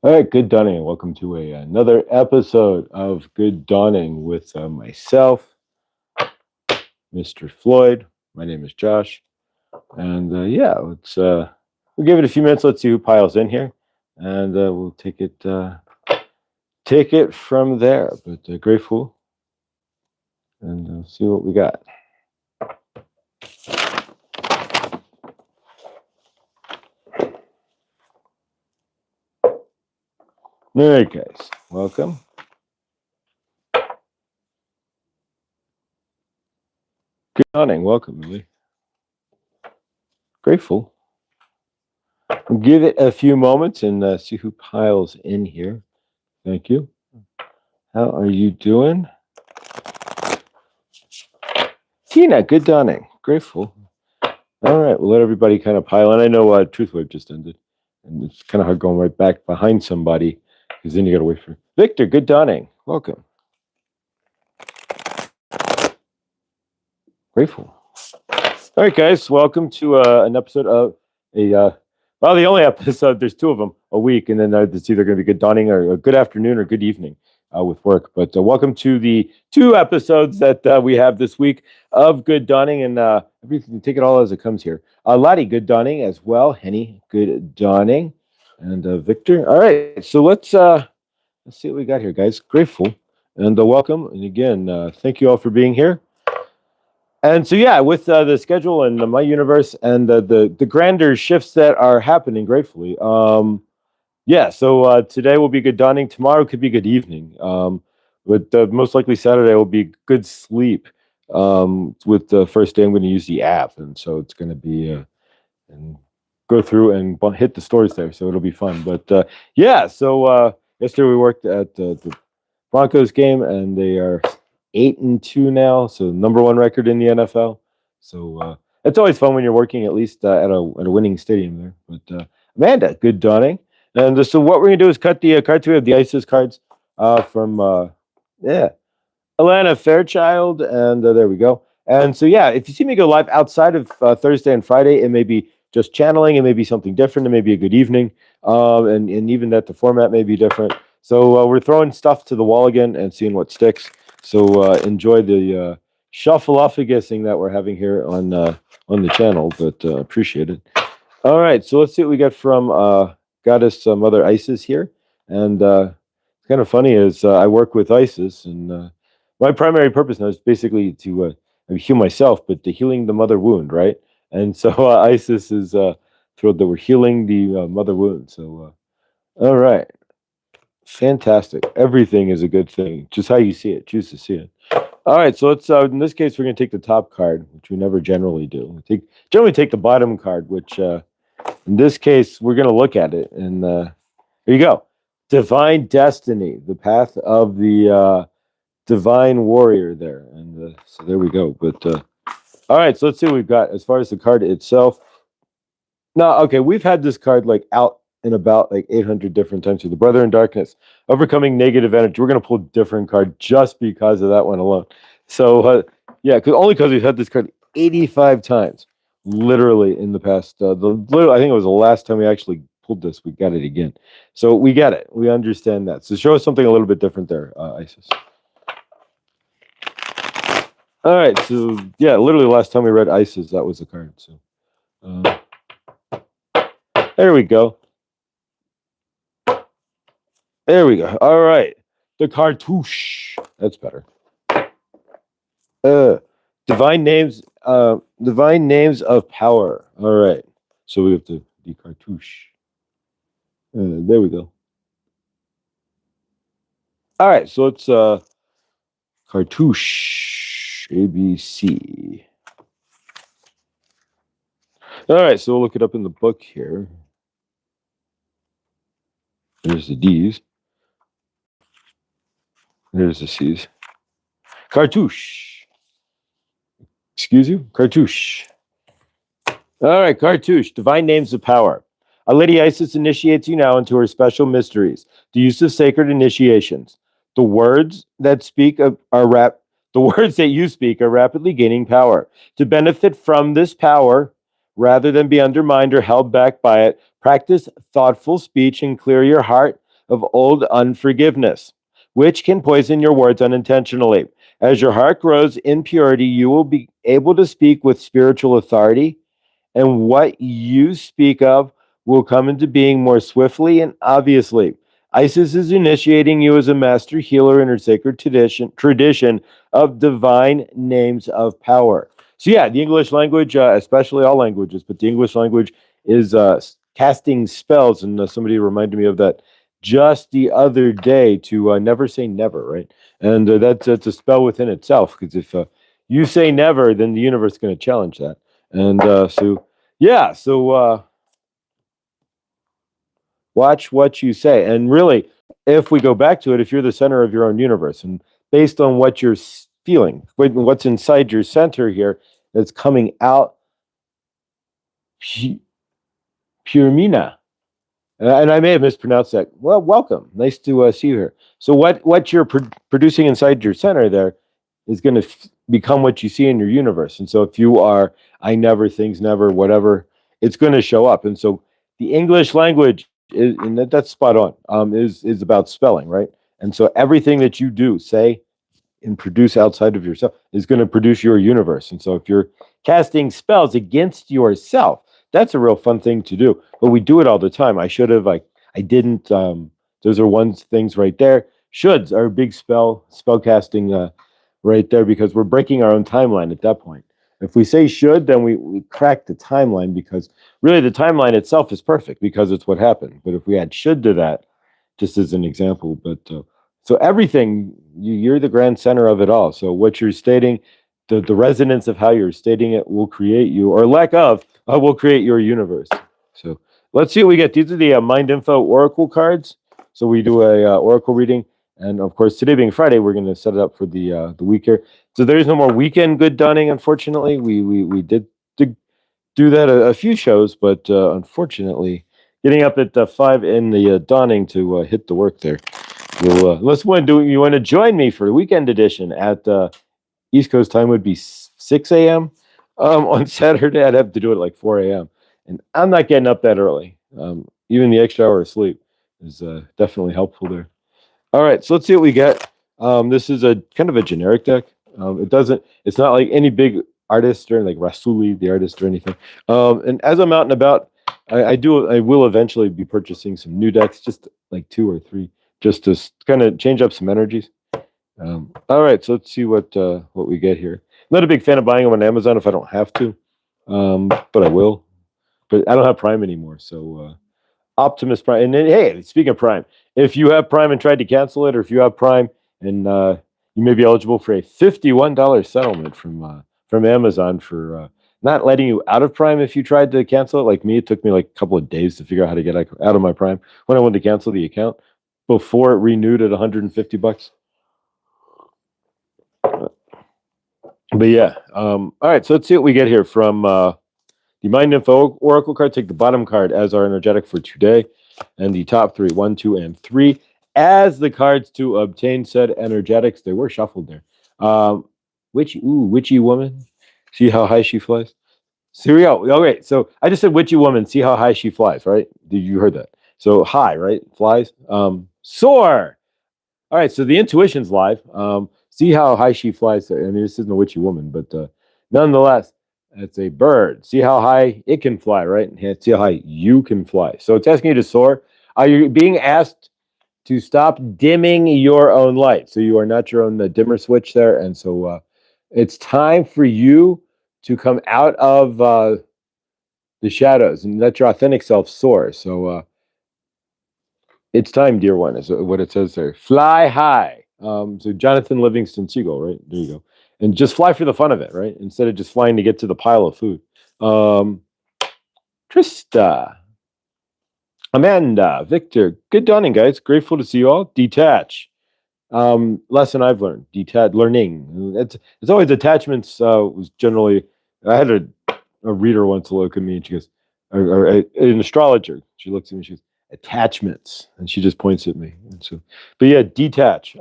All right, good dawning. Welcome to another episode of Good Dawning with myself, Mr. Floyd. My name is Josh, and we'll give it a few minutes. Let's see who piles in here, and we'll take it from there. But grateful, and see what we got. All right, guys, welcome. Good dawning. Welcome, Lily. Grateful. We'll give it a few moments and see who piles in here. Thank you. How are you doing? Tina, good dawning. Grateful. All right, we'll let everybody kind of pile in. I know Truth Wave just ended, and it's kind of hard going right back behind somebody because then you got to wait for Victor. Good dawning. Welcome. Grateful. All right, guys, welcome to an episode of the only episode. There's two of them a week, and then it's either going to be good dawning or a good afternoon or good evening with work. But welcome to the two episodes that we have this week of Good Dawning, and everything. Take it all as it comes here. Lottie, good dawning as well. Henny, good dawning, and Victor. All right, so let's see what we got here, guys. Grateful and welcome, and again, thank you all for being here. And so, yeah, with the schedule and my universe and the grander shifts that are happening, gratefully. So today will be good dawning. Tomorrow could be good evening. But most likely Saturday will be good sleep. With the first day, I'm going to use the app, and so it's going to be and go through and hit the stores there. So it'll be fun. But so yesterday we worked at the Broncos game, and they are 8-2 now, so number one record in the NFL. So it's always fun when you're working at least at a winning stadium there. But Amanda, good dawning. And so what we're gonna do is cut the cards. We have the ISIS cards from Alana Fairchild, and there we go. And so if you see me go live outside of Thursday and Friday, it may be just channeling, it may be something different, it may be a good evening, and even that the format may be different. So we're throwing stuff to the wall again and seeing what sticks. So enjoy the shuffleophagus that we're having here on the channel, but appreciate it. All right, so let's see what we got from Goddess Mother Isis here. And it's kind of funny is I work with Isis, and my primary purpose now is basically to heal myself, but to healing the mother wound, right? And so Isis is thrilled that we're healing the mother wound. So, all right. Fantastic. Everything is a good thing. Just how you see it. Choose to see it. All right. So let's. In this case, we're going to take the top card, which we never generally do. We generally take the bottom card, which in this case we're going to look at it. And here you go. Divine Destiny, the path of the divine warrior there. And so there we go. But all right. So let's see what we've got as far as the card itself. No, okay. We've had this card out in about 800 different times through the Brother in Darkness, overcoming negative energy. We're going to pull a different card just because of that one alone. So because we've had this card 85 times, literally in the past. I think it was the last time we actually pulled this. We got it again, so we get it. We understand that. So show us something a little bit different there, Isis. All right, so literally the last time we read Isis, that was the card. So there we go. There we go. All right. The cartouche. That's better. Divine names of power. All right. So we have the cartouche. There we go. All right. So it's cartouche ABC. All right. So we'll look it up in the book here. There's the D's. There's the C's. Cartouche. Excuse you? Cartouche. All right, cartouche. Divine names of power. Our Lady Isis initiates you now into her special mysteries. The use of sacred initiations. The words that you speak are rapidly gaining power. To benefit from this power, rather than be undermined or held back by it, practice thoughtful speech and clear your heart of old unforgiveness, which can poison your words unintentionally. As your heart grows in purity, you will be able to speak with spiritual authority, and what you speak of will come into being more swiftly and obviously. Isis is initiating you as a master healer in her sacred tradition of divine names of power. So, yeah, the English language, especially all languages, but the English language is casting spells. And somebody reminded me of that just the other day to never say never, right? And that's a spell within itself, because if you say never, then the universe is going to challenge that. And yeah, so watch what you say. And really, if we go back to it, if you're the center of your own universe, and based on what you're feeling, what's inside your center here, that's coming out, Purmina. And I may have mispronounced that. Well, welcome. Nice to see you here. So what you're producing inside your center there is going to become what you see in your universe. And so if you are, I never, things never, whatever, it's going to show up. And so the English language is, and that's spot on, is about spelling, right? And so everything that you do, say, and produce outside of yourself is going to produce your universe. And so if you're casting spells against yourself, that's a real fun thing to do. But we do it all the time. I should have, I didn't. Those are one things right there. Shoulds are a big spell casting right there, because we're breaking our own timeline at that point. If we say should, then we crack the timeline, because really the timeline itself is perfect because it's what happened. But if we add should to that, just as an example, but so everything, you're the grand center of it all. So what you're stating, the resonance of how you're stating it will create you, or lack of, will create your universe. So let's see what we get. These are the Mind Info Oracle cards. So we do a Oracle reading. And of course, today being Friday, we're going to set it up for the week here. So there is no more weekend good dawning, unfortunately. We did do that a few shows, but unfortunately, getting up at 5 in the dawning to hit the work there. Let's you want to join me for the weekend edition at East Coast time would be 6 a.m. On Saturday. I'd have to do it like 4 a.m. And I'm not getting up that early. Even the extra hour of sleep is definitely helpful there. All right, so let's see what we get. This is a kind of a generic deck. It's not like any big artist or like Rasuli, the artist, or anything. And as I'm out and about, I will eventually be purchasing some new decks, just like 2 or 3, just to kind of change up some energies. All right, so let's see what we get here. I'm not a big fan of buying them on Amazon if I don't have to, but I will. But I don't have Prime anymore, so Optimus Prime. And then, hey, speaking of Prime, if you have Prime and tried to cancel it, or if you have Prime and you may be eligible for a $51 settlement from Amazon for not letting you out of Prime if you tried to cancel it. Like me, it took me like a couple of days to figure out how to get out of my Prime when I wanted to cancel the account before it renewed at $150. But yeah, all right. So let's see what we get here from the Mind Info Oracle card. Take the bottom card as our energetic for today, and the top 3, 1, 2, and 3, as the cards to obtain said energetics. They were shuffled there. Witchy woman. See how high she flies. So here we go. Okay, so I just said witchy woman. See how high she flies, right? Did you heard that? So high, right? Flies. Soar. All right, so the intuition's live. See how high she flies. I mean, this isn't a witchy woman, but nonetheless, it's a bird. See how high it can fly, right? And see how high you can fly. So it's asking you to soar. Are you being asked to stop dimming your own light? So you are not your own dimmer switch there. And so it's time for you to come out of the shadows and let your authentic self soar. So it's time, dear one, is what it says there. Fly high. So Jonathan Livingston Seagull, right? There you go. And just fly for the fun of it, right? Instead of just flying to get to the pile of food. Trista. Amanda. Victor. Good dawning, guys. Grateful to see you all. Detach. Lesson I've learned. Learning. It's always attachments was generally... I had a reader once look at me and she goes, or an astrologer. She looks at me and she goes, attachments, and she just points at me. And so, but yeah, detach.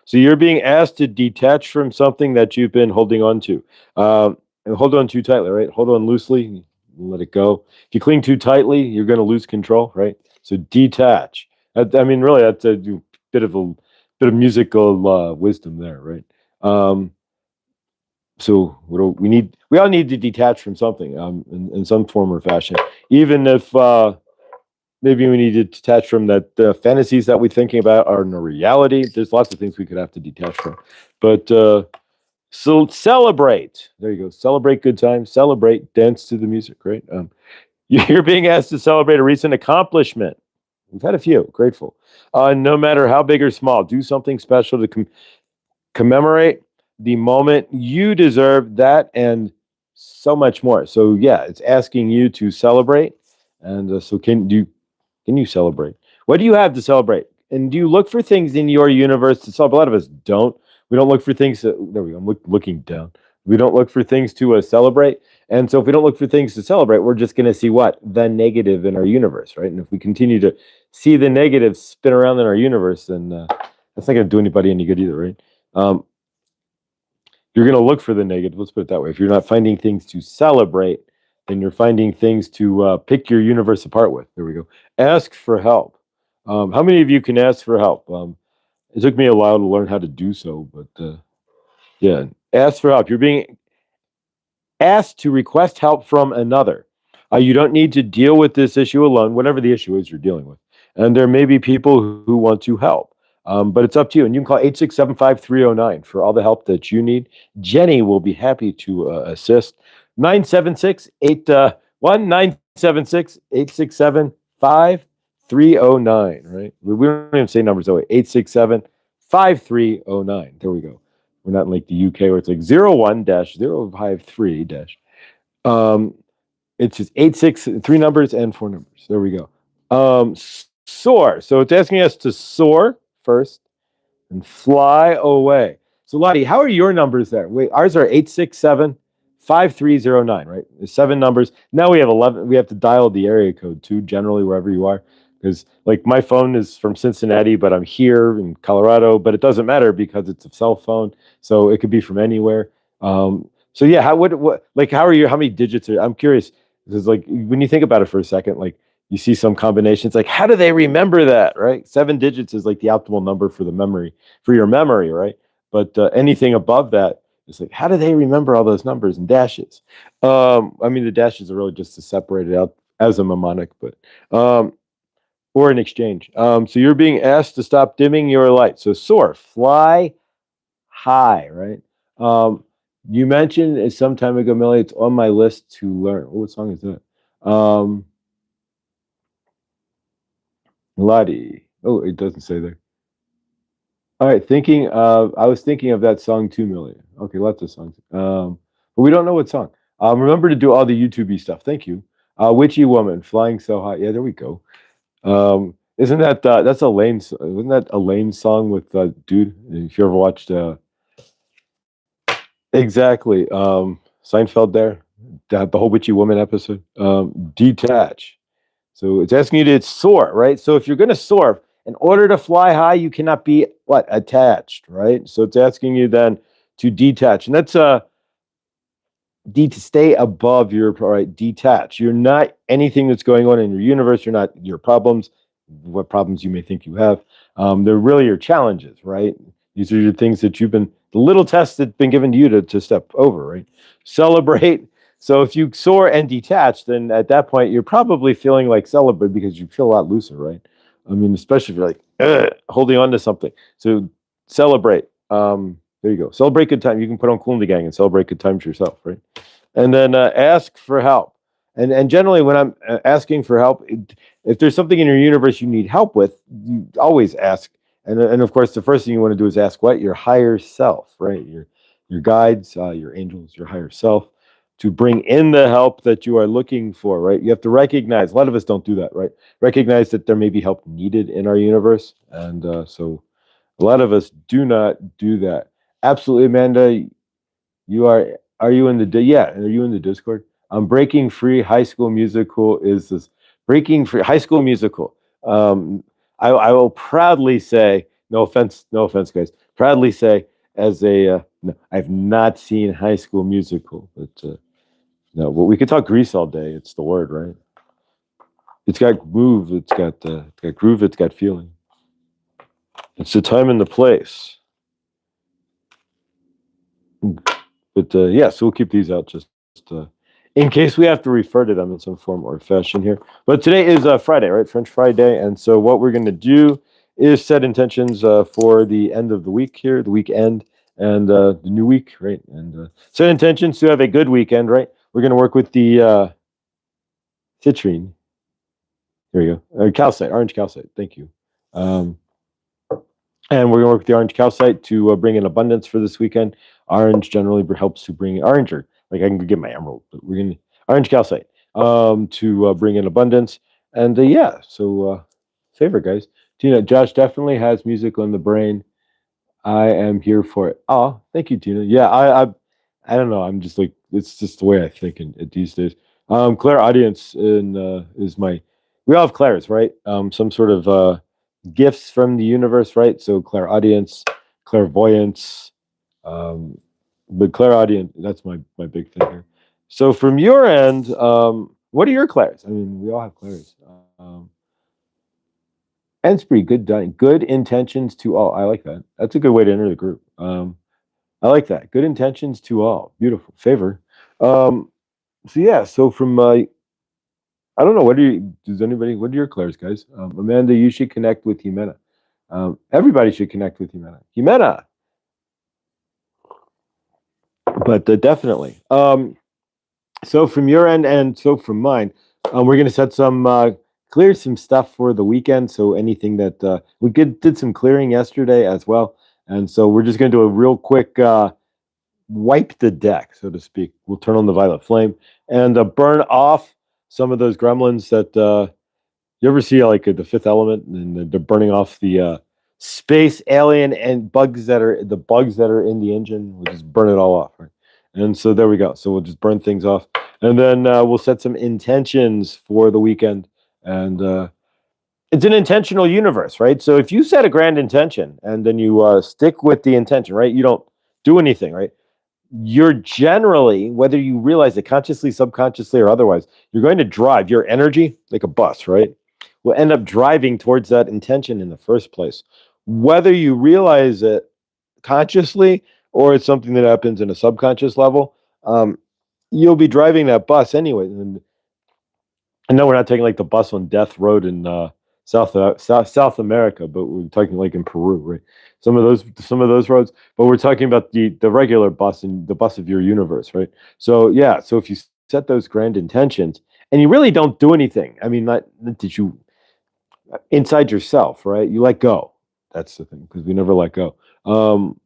So you're being asked to detach from something that you've been holding on to, and hold on too tightly, right? Hold on loosely, let it go. If you cling too tightly, you're going to lose control, right? So detach. I mean, really, that's a bit of musical wisdom there, right? Um, so what do we need? We all need to detach from something in some form or fashion, even if maybe we need to detach from that the fantasies that we're thinking about are in a reality. There's lots of things we could have to detach from, but so celebrate. There you go. Celebrate good times. Celebrate. Dance to the music. Right. You're being asked to celebrate a recent accomplishment. We've had a few. Grateful. No matter how big or small, do something special to commemorate the moment. You deserve that and so much more. So yeah, it's asking you to celebrate. And so can you celebrate? What do you have to celebrate? And do you look for things in your universe to celebrate? A lot of us don't. We don't look for things. There we go. Looking down. We don't look for things to celebrate. And so if we don't look for things to celebrate, we're just going to see what? The negative in our universe, right? And if we continue to see the negative spin around in our universe, then that's not going to do anybody any good either, right? Um, you're going to look for the negative. Let's put it that way. If you're not finding things to celebrate, then you're finding things to pick your universe apart with. There we go. Ask for help. How many of you can ask for help? It took me a while to learn how to do so, but yeah, ask for help. You're being asked to request help from another. You don't need to deal with this issue alone, whatever the issue is you're dealing with. And there may be people who want to help, but it's up to you. And you can call 867-5309 for all the help that you need. Jenny will be happy to assist. 976-867-5309, right? We don't even say numbers that way. 867-5309. There we go. We're not in like the UK where it's like 01-053 dash. Um, it's just 863 numbers and 4 numbers. There we go. Soar. So it's asking us to soar first and fly away. So Lottie, how are your numbers there? Wait, ours are 867-5309, right? There's 7 numbers. Now we have 11. We have to dial the area code too, generally wherever you are. Because like my phone is from Cincinnati, but I'm here in Colorado, but it doesn't matter because it's a cell phone. So it could be from anywhere. So yeah, what like how are you? How many digits are? I'm curious because like when you think about it for a second, like you see some combinations, like how do they remember that? Right, 7 digits is like the optimal number for the memory for your memory, right? But anything above that is like how do they remember all those numbers and dashes? I mean the dashes are really just to separate it out as a mnemonic, but or an exchange. So you're being asked to stop dimming your light. So soar, fly high, right? Um, you mentioned it some time ago, Millie. It's on my list to learn. Oh, what song is that? Lottie. Oh, it doesn't say there. All right, I was thinking of that song too, Millie. Okay, lots of songs. But we don't know what song. Remember to do all the YouTube stuff. Thank you. Witchy Woman, Flying So High. Yeah, there we go. Isn't that that's Elaine? Wasn't that Elaine's song with dude? If you ever watched exactly Seinfeld there, the whole Witchy Woman episode. Detach. So it's asking you to soar, right? So if you're going to soar, in order to fly high, you cannot be what attached, right? So it's asking you then to detach, and that's to stay above your right, detach. You're not anything that's going on in your universe. You're not your problems, what problems you may think you have. They're really your challenges, right? These are your things that you've been the little tests that's been given to you to step over, right? Celebrate. So if you soar and detach, then at that point you're probably feeling like celebrate because you feel a lot looser, right? I mean, especially if you're like holding on to something. So celebrate. There you go. Celebrate good time. You can put on Cool in the Gang and celebrate good times yourself, right? And then ask for help. And generally, when I'm asking for help, if there's something in your universe you need help with, you always ask. And of course, the first thing you want to do is ask what your higher self, right? Your guides, your angels, your higher self, to bring in the help that you are looking for, right? You have to recognize. A lot of us don't do that, right? Recognize that there may be help needed in our universe, and so a lot of us do not do that. Absolutely, Amanda. You are you in the yeah, are you in the Discord? Breaking Free High School Musical is this Breaking Free High School Musical. I will proudly say, no offense, guys. Proudly say, as a no, I've not seen High School Musical, but no, well, we could talk Grease all day. It's the word, right? It's got move. It's got groove. It's got feeling. It's the time and the place. But yeah, so we'll keep these out just in case we have to refer to them in some form or fashion here. But today is Friday, right? French Friday. And so what we're going to do is set intentions for the end of the week here, the weekend, and the new week, right? And set intentions to have a good weekend, right? We're going to work with the citrine. Here we go. Calcite, orange calcite. Thank you. And we're going to work with the orange calcite to bring in abundance for this weekend. Orange generally helps to bring oranger. Like I can get my emerald, but we're going to orange calcite to bring in abundance. And yeah, so favorite guys. Tina, Josh definitely has music on the brain. I am here for it. Oh, thank you, Tina. Yeah, I don't know. I'm just like it's just the way I think these days. Claire audience is my. We all have clairs, right? Some sort of gifts from the universe, right? So clairaudience, clairvoyance, but clairaudience, that's my big thing here. So from your end, what are your clairs? I mean, we all have clairs. Enspree, good intentions to all. I like that. That's a good way to enter the group. I like that. Good intentions to all. Beautiful. Favor. So yeah, so from I don't know. What are your clairs, guys? Amanda, you should connect with Jimena. Everybody should connect with Jimena. Jimena, but definitely. So from your end and so from mine, we're going to set clear some stuff for the weekend. So anything that did some clearing yesterday as well. And so we're just going to do a real quick wipe the deck, so to speak. We'll turn on the violet flame and burn off some of those gremlins that you ever see like the Fifth Element, and they're burning off the space alien and bugs that are in the engine. We'll just burn it all off, right? And so there we go. So we'll just burn things off, and then we'll set some intentions for the weekend. And it's an intentional universe, right? So if you set a grand intention and then you stick with the intention, right? You don't do anything, right? You're generally, whether you realize it consciously, subconsciously, or otherwise, you're going to drive your energy like a bus, right? Will end up driving towards that intention in the first place. Whether you realize it consciously or it's something that happens in a subconscious level, you'll be driving that bus anyway. And I know we're not taking like the bus on Death Road in South America, but we're talking like in Peru, right? Some of those roads, but we're talking about the regular bus and the bus of your universe, right? So yeah, so if you set those grand intentions and you really don't do anything, I mean, not that you inside yourself, right? You let go. That's the thing because we never let go. Um,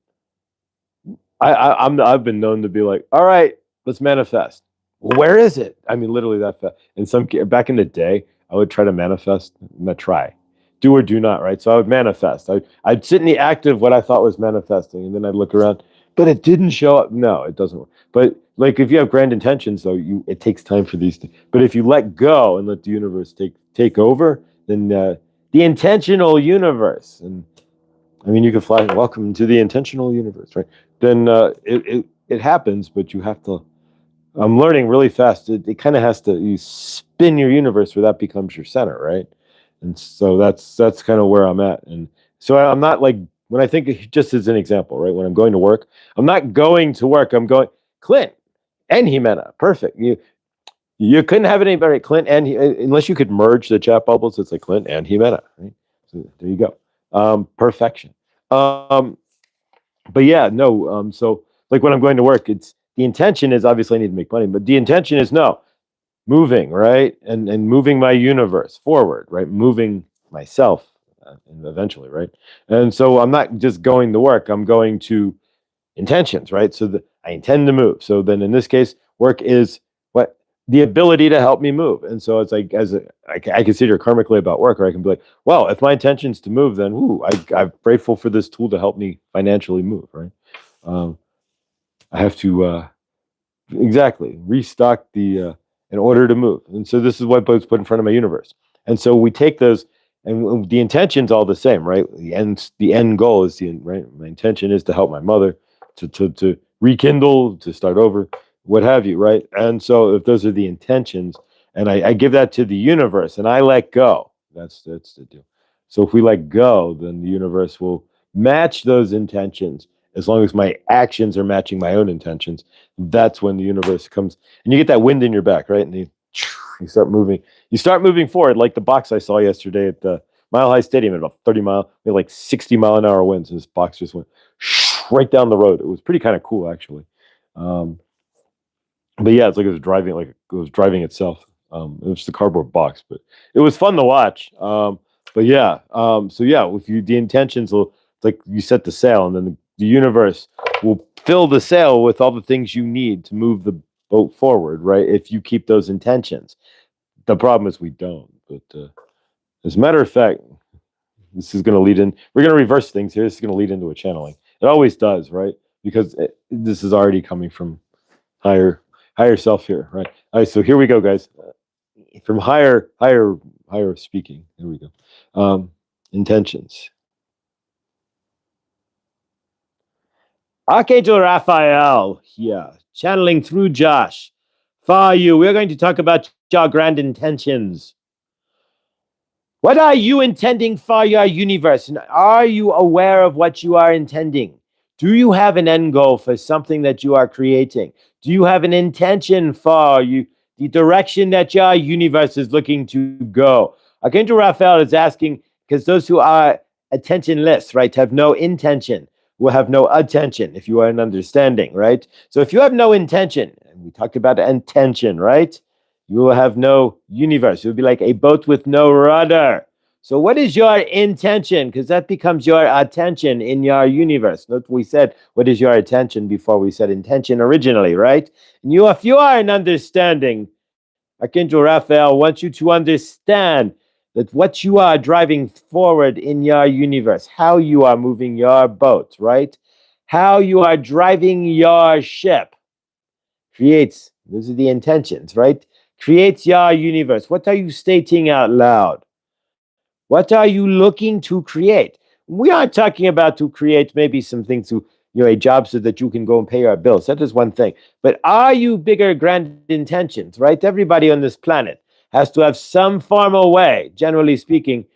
I've been known to be like, all right, let's manifest. Well, where is it? I mean, literally that fast. Back in the day, I would try to manifest, not try, do or do not, right? So I would manifest. I'd sit in the act of what I thought was manifesting, and then I'd look around, but it didn't show up. No, it doesn't work. But like if you have grand intentions, though, it takes time for these things. But if you let go and let the universe take over, then the intentional universe, and I mean, you can fly. Welcome to the intentional universe, right? Then it happens, but you have to. I'm learning really fast. It kind of has to you spin your universe where that becomes your center, right? And so that's kind of where I'm at. And so I'm not like when I think just as an example, right? When I'm going to work, I'm not going to work. I'm going Clint and Jimena. Perfect. You couldn't have it any better. Clint and unless you could merge the chat bubbles, it's like Clint and Jimena, right? So there you go. Perfection. But yeah, no. So like when I'm going to work, it's the intention is obviously I need to make money, but the intention is no moving, right? And moving my universe forward, right? Moving myself and eventually, right? And so I'm not just going to work, I'm going to intentions, right? So I intend to move. So then in this case, work is what the ability to help me move. And so it's like I consider karmically about work, or I can be like, well, if my intention is to move, then I'm grateful for this tool to help me financially move, right? I have to exactly restock the in order to move, and so this is what was put in front of my universe. And so we take those, and the intention's all the same, right? The end goal is right. My intention is to help my mother to rekindle, to start over, what have you, right? And so if those are the intentions, and I give that to the universe, and I let go. That's the deal. So if we let go, then the universe will match those intentions. As long as my actions are matching my own intentions, that's when the universe comes, and you get that wind in your back, right? And you start moving. You start moving forward, like the box I saw yesterday at the Mile High Stadium at about 30 mile. We had like 60-mile-an-hour winds, and this box just went right down the road. It was pretty kind of cool, actually. Um, but yeah, it's like it was driving itself. It was just a cardboard box, but it was fun to watch. But yeah, so yeah, if you the intentions will, like you set the sail, and then the universe will fill the sail with all the things you need to move the boat forward, right? If you keep those intentions. The problem is we don't. But as a matter of fact, this is going to lead in. We're going to reverse things here. This is going to lead into a channeling. It always does, right? Because this is already coming from higher self here, right? All right, so here we go, guys. From higher speaking. Here we go. Intentions. Archangel Raphael, yeah, channeling through Josh. For you, we're going to talk about your grand intentions. What are you intending for your universe? And are you aware of what you are intending? Do you have an end goal for something that you are creating? Do you have an intention for the direction that your universe is looking to go? Archangel Raphael is asking, because those who are attentionless, right, have no intention, will have no attention, if you are an understanding, right? So if you have no intention, and we talked about intention, right? You will have no universe. You'll be like a boat with no rudder. So what is your intention? Because that becomes your attention in your universe. Note we said, what is your attention before we said intention originally, right? And if you are an understanding, Archangel Raphael wants you to understand that what you are driving forward in your universe, how you are moving your boat, right? How you are driving your ship creates, those are the intentions, right? Creates your universe. What are you stating out loud? What are you looking to create? We aren't talking about to create maybe some things to, a job so that you can go and pay your bills. That is one thing. But are you bigger, grand intentions, right? Everybody on this planet has to have some formal way, generally speaking,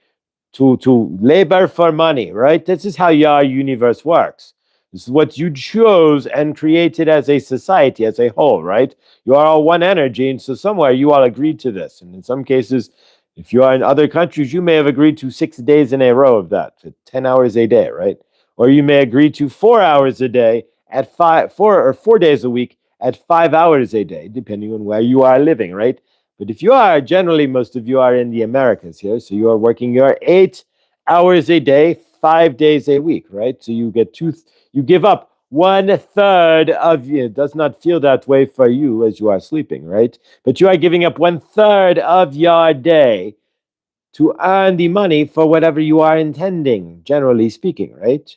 to labor for money, right? This is how your universe works. This is what you chose and created as a society, as a whole, right? You are all one energy, and so somewhere you all agreed to this. And in some cases, if you are in other countries, you may have agreed to 6 days in a row of that, 10 hours a day, right? Or you may agree to 4 hours a day at 4 days a week at 5 hours a day, depending on where you are living, right? But if you are, generally, most of you are in the Americas here, so you are working your 8 hours a day, 5 days a week, right? So you give up 1/3 of you. It does not feel that way for you as you are sleeping, right? But you are giving up 1/3 of your day to earn the money for whatever you are intending, generally speaking, right?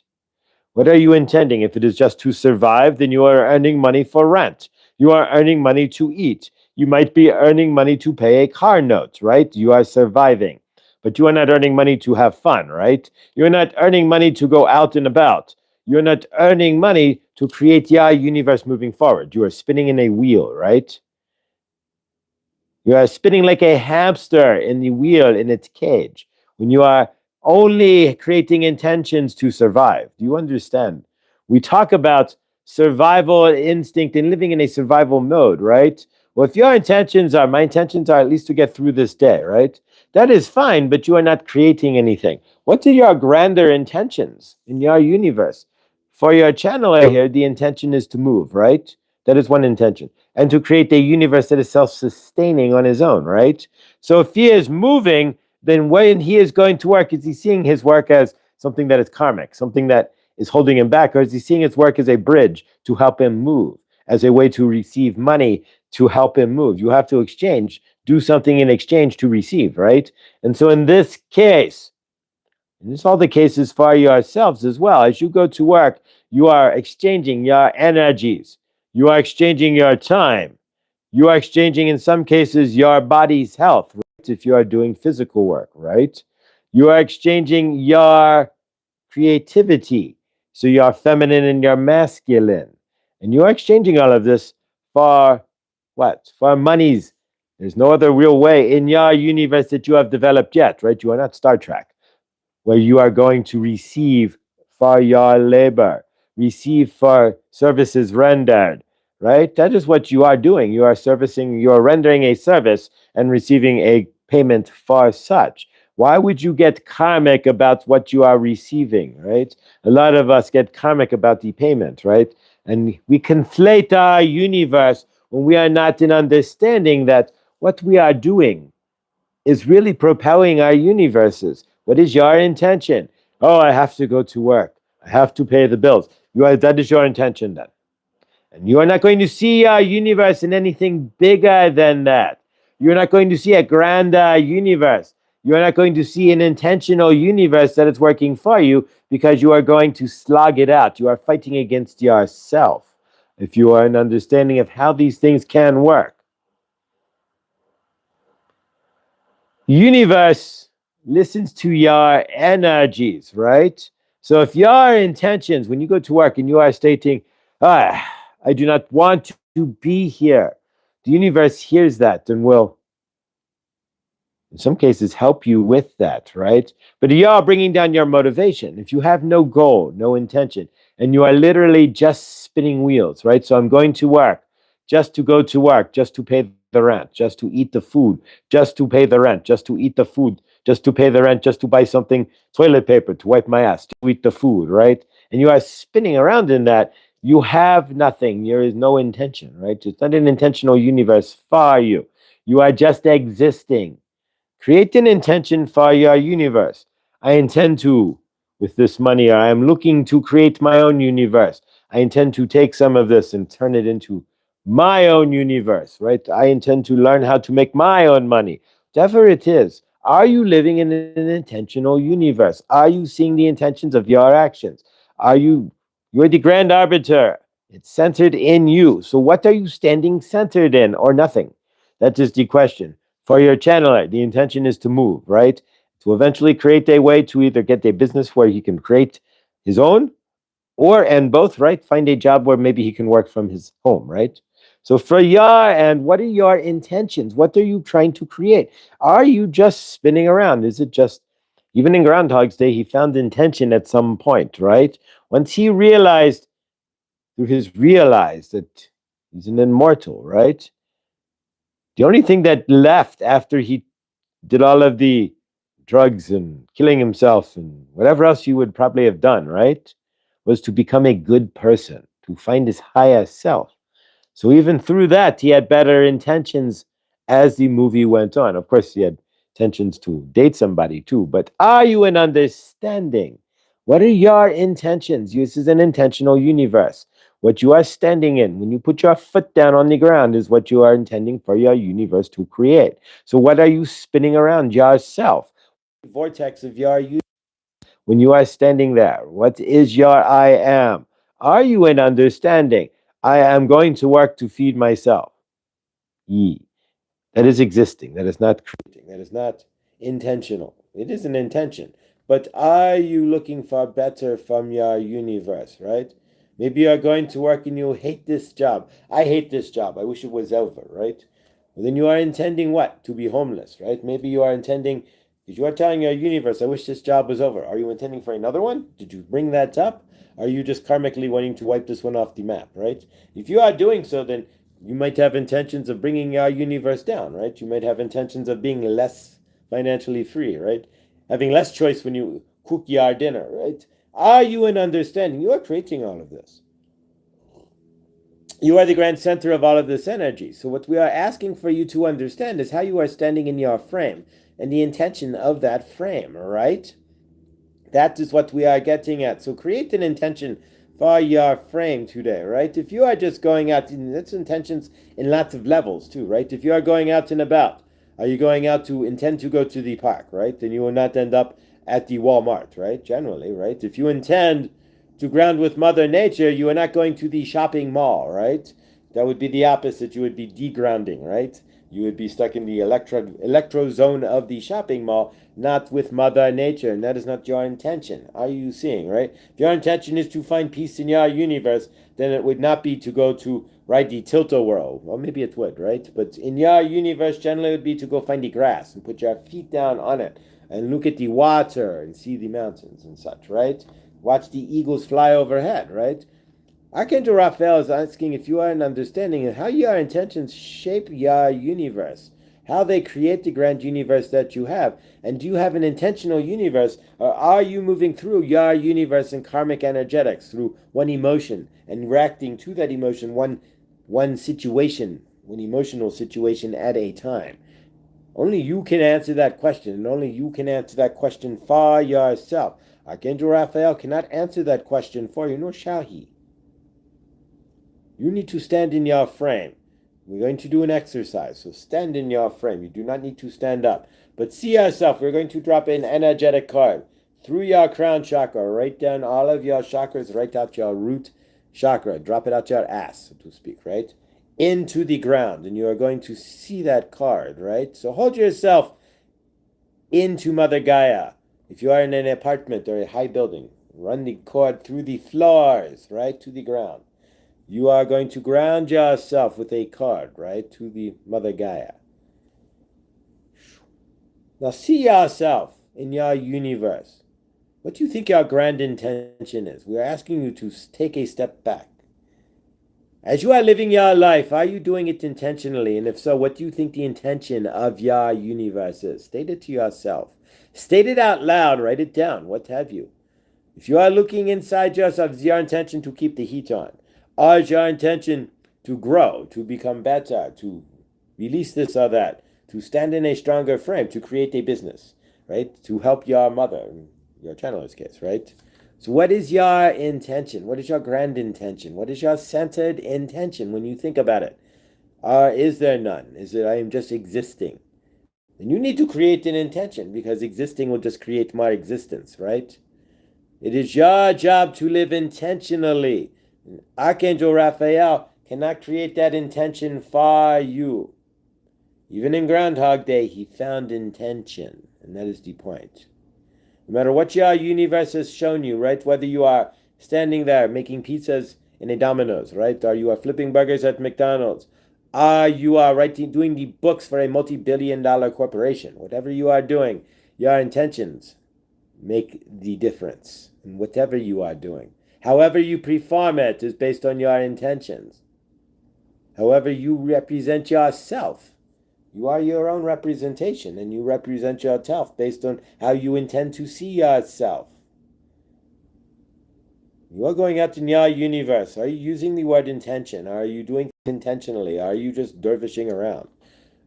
What are you intending? If it is just to survive, then you are earning money for rent. You are earning money to eat. You might be earning money to pay a car note, right? You are surviving. But you are not earning money to have fun, right? You're not earning money to go out and about. You're not earning money to create your universe moving forward. You are spinning in a wheel, right? You are spinning like a hamster in the wheel in its cage. When you are only creating intentions to survive. Do you understand? We talk about survival instinct and living in a survival mode, right? Well, if your intentions are, my intentions are at least to get through this day, right? That is fine, but you are not creating anything. What are your grander intentions in your universe? For your channeler here, the intention is to move, right? That is one intention. And to create a universe that is self-sustaining on his own, right? So if he is moving, then when he is going to work, is he seeing his work as something that is karmic, something that is holding him back, or is he seeing his work as a bridge to help him move, as a way to receive money to help him move? You have to exchange, do something in exchange to receive, right? And so in this case, and this is all the cases for yourselves as well, as you go to work, you are exchanging your energies, you are exchanging your time, you are exchanging, in some cases, your body's health, right? If you are doing physical work, right? You are exchanging your creativity. So you're feminine and you're masculine. And you are exchanging all of this for what? For monies There's no other real way in your universe that you have developed yet, right? You are not Star Trek, where you are going to receive for your labor, receive for services rendered, right? That is what you are doing. You are servicing, you are rendering a service and receiving a payment for such. Why would you get karmic about what you are receiving, right? A lot of us get karmic about the payment, right? And we conflate our universe when we are not in understanding that what we are doing is really propelling our universes. What is your intention? Oh, I have to go to work. I have to pay the bills. That is your intention then. And you are not going to see our universe in anything bigger than that. You're not going to see a grander universe. You're not going to see an intentional universe that is working for you because you are going to slog it out. You are fighting against yourself. If you are an understanding of how these things can work, universe listens to your energies, right? So if your intentions, when you go to work and you are stating, I do not want to be here, the universe hears that and will, in some cases, help you with that, right? But you are bringing down your motivation. If you have no goal, no intention, and you are literally just spinning wheels, right? So I'm going to work just to go to work, just to pay the rent, just to eat the food, just to pay the rent, just to eat the food, just to pay the rent, just to buy something, toilet paper, to wipe my ass, to eat the food, right? And you are spinning around in that. You have nothing. There is no intention, right? It's not an intentional universe for you. You are just existing. Create an intention for your universe. I intend to, with this money, or I am looking to create my own universe. I intend to take some of this and turn it into my own universe, right? I intend to learn how to make my own money. Whatever it is, are you living in an intentional universe? Are you seeing the intentions of your actions? You're the grand arbiter. It's centered in you. So what are you standing centered in, or nothing? That is the question. For your channeler, the intention is to move, right? To eventually create a way to either get a business where he can create his own, or, and both, right? Find a job where maybe he can work from his home, right? So for your and what are your intentions? What are you trying to create? Are you just spinning around? Is it just, even in Groundhog's Day, he found intention at some point, right? Once he realized, through his realized that he's an immortal, right? The only thing that left after he did all of the drugs and killing himself and whatever else you would probably have done, right? Was to become a good person, to find his higher self. So even through that, he had better intentions as the movie went on. Of course, he had intentions to date somebody too, but are you an understanding? What are your intentions? This is an intentional universe. What you are standing in, when you put your foot down on the ground, is what you are intending for your universe to create. So, what are you spinning around yourself? Vortex of your universe. When you are standing there, what is your I am? Are you an understanding? I am going to work to feed myself. Ye. That is existing. That is not creating. That is not intentional. It is an intention. But are you looking for better from your universe, right? Maybe you're going to work and you hate this job. I hate this job. I wish it was over, right? Well, then you are intending what? To be homeless, right? Maybe you are intending, because you are telling your universe, I wish this job was over. Are you intending for another one? Did you bring that up? Are you just karmically wanting to wipe this one off the map, right? If you are doing so, then you might have intentions of bringing your universe down, right? You might have intentions of being less financially free, right? Having less choice when you cook your dinner, right? Are you in understanding? You are creating all of this. You are the grand center of all of this energy. So what we are asking for you to understand is how you are standing in your frame and the intention of that frame, right? That is what we are getting at. So create an intention for your frame today, right? If you are just going out, that's intentions in lots of levels too, right? If you are going out and about, are you going out to intend to go to the park, right? Then you will not end up at the Walmart, right? Generally, right? If you intend to ground with Mother Nature, you are not going to the shopping mall, right? That would be the opposite. You would be degrounding, right? You would be stuck in the electro zone of the shopping mall, not with Mother Nature, and that is not your intention. Are you seeing, right? If your intention is to find peace in your universe, then it would not be to go to right? The tilt-a-whirl. Well, maybe it would, right? But in your universe, generally it would be to go find the grass and put your feet down on it and look at the water and see the mountains and such, right? Watch the eagles fly overhead, right? Archangel Raphael is asking if you are an understanding of how your intentions shape your universe, how they create the grand universe that you have. And do you have an intentional universe, or are you moving through your universe in karmic energetics through one emotion and reacting to that emotion, one situation, one emotional situation at a time? Only you can answer that question, and only you can answer that question for yourself. Archangel Raphael cannot answer that question for you, nor shall he. You need to stand in your frame. We're going to do an exercise, so stand in your frame. You do not need to stand up. But see yourself. We're going to drop an energetic card through your crown chakra, right down all of your chakras, right out your root chakra. Drop it out your ass, so to speak, right? Into the ground. And you are going to see that card, right? So hold yourself into Mother Gaia. If you are in an apartment or a high building, run the cord through the floors, right, to the ground. You are going to ground yourself with a card, right, to the Mother Gaia. Now see yourself in your universe. What do you think your grand intention is? We are asking you to take a step back. As you are living your life, are you doing it intentionally? And if so, what do you think the intention of your universe is? State it to yourself. State it out loud. Write it down. What have you? If you are looking inside yourself, is your intention to keep the heat on? Or is your intention to grow, to become better, to release this or that, to stand in a stronger frame, to create a business, right? To help your mother, in your channeler's case, right? So what is your intention? What is your grand intention? What is your centered intention when you think about it? Is there none? Is it I am just existing? And you need to create an intention because existing will just create more existence, right? It is your job to live intentionally. Archangel Raphael cannot create that intention for you. Even in Groundhog Day, he found intention, and that is the point. No matter what your universe has shown you, right? Whether you are standing there making pizzas in a Domino's, right? Or you are flipping burgers at McDonald's. Or you are doing the books for a multi-billion-dollar corporation. Whatever you are doing, your intentions make the difference in whatever you are doing. However you perform it is based on your intentions. However you represent yourself, you are your own representation, and you represent yourself based on how you intend to see yourself. You are going out in your universe. Are you using the word intention? Are you doing it intentionally? Are you just dervishing around?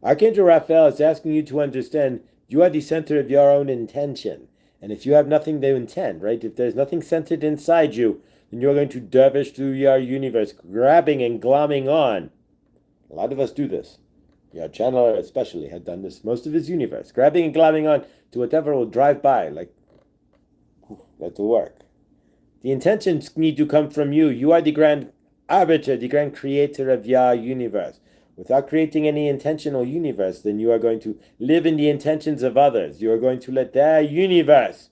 Archangel Raphael is asking you to understand you are the center of your own intention. And if you have nothing to intend, right? If there's nothing centered inside you, then you're going to dervish through your universe, grabbing and glomming on. A lot of us do this. Your channeler especially had done this most of his universe, grabbing and glomming on to whatever will drive by, like, that will work. The intentions need to come from you. You are the grand arbiter, the grand creator of your universe. Without creating any intentional universe, then you are going to live in the intentions of others. You are going to let their universe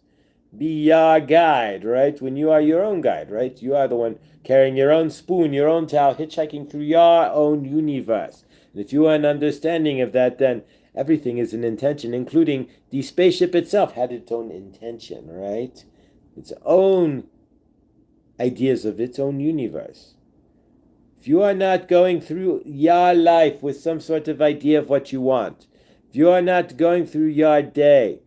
be your guide, right? When you are your own guide, right? You are the one carrying your own spoon, your own towel, hitchhiking through your own universe. And if you are an understanding of that, then everything is an intention, including the spaceship itself had its own intention, right? Its own ideas of its own universe. If you are not going through your life with some sort of idea of what you want, if you are not going through your day,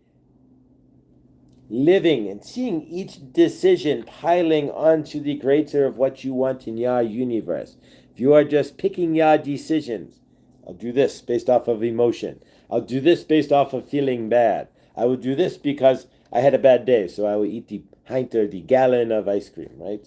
living and seeing each decision piling onto the greater of what you want in your universe, if you are just picking your decisions, I'll do this based off of emotion. I'll do this based off of feeling bad. I will do this because I had a bad day, so I will eat the pint or the gallon of ice cream, right?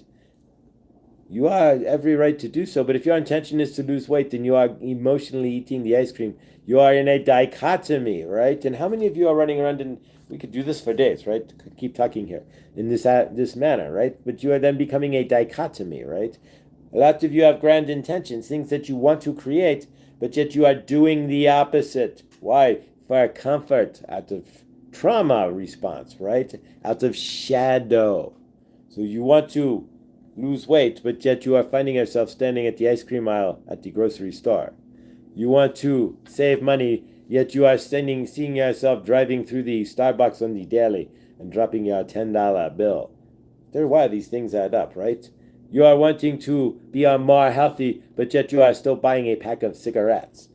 You are every right to do so, but if your intention is to lose weight, then you are emotionally eating the ice cream. You are in a dichotomy, right? And how many of you are running around, and we could do this for days, right? Keep talking here in this manner, right? But you are then becoming a dichotomy, right? A lot of you have grand intentions, things that you want to create, but yet you are doing the opposite. Why? For comfort, out of trauma response, right? Out of shadow. So you want to lose weight, but yet you are finding yourself standing at the ice cream aisle at the grocery store. You want to save money, yet you are seeing yourself driving through the Starbucks on the daily and dropping your $10 bill. There's why these things add up, right? You are wanting to be more healthy, but yet you are still buying a pack of cigarettes.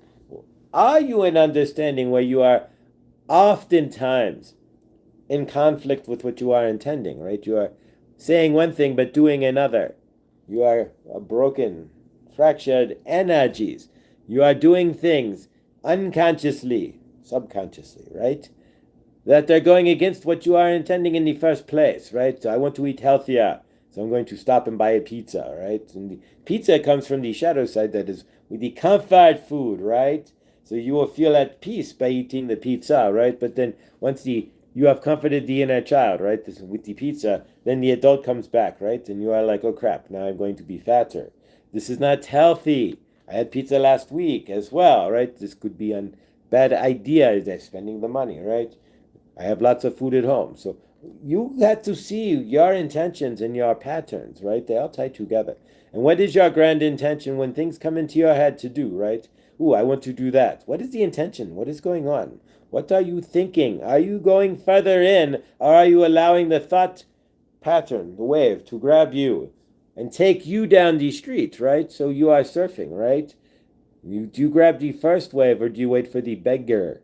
Are you in understanding where you are oftentimes in conflict with what you are intending, right? You are saying one thing but doing another. You are broken, fractured energies. You are doing things unconsciously, subconsciously, right? That they're going against what you are intending in the first place, right? So I want to eat healthier, so I'm going to stop and buy a pizza, right? And the pizza comes from the shadow side, that is with the comfort food, right? So you will feel at peace by eating the pizza, right? But then once you have comforted the inner child, right, with the pizza, then the adult comes back, right? And you are like, oh crap, now I'm going to be fatter. This is not healthy. I had pizza last week as well, right? This could be a bad idea. They're spending the money, right? I have lots of food at home. So you have to see your intentions and your patterns, right? They all tie together. And what is your grand intention when things come into your head to do, right? Ooh, I want to do that. What is the intention? What is going on? What are you thinking? Are you going further in, or are you allowing the thought pattern, the wave, to grab you and take you down the street, right? So you are surfing, right? Do you grab the first wave, or do you wait for the better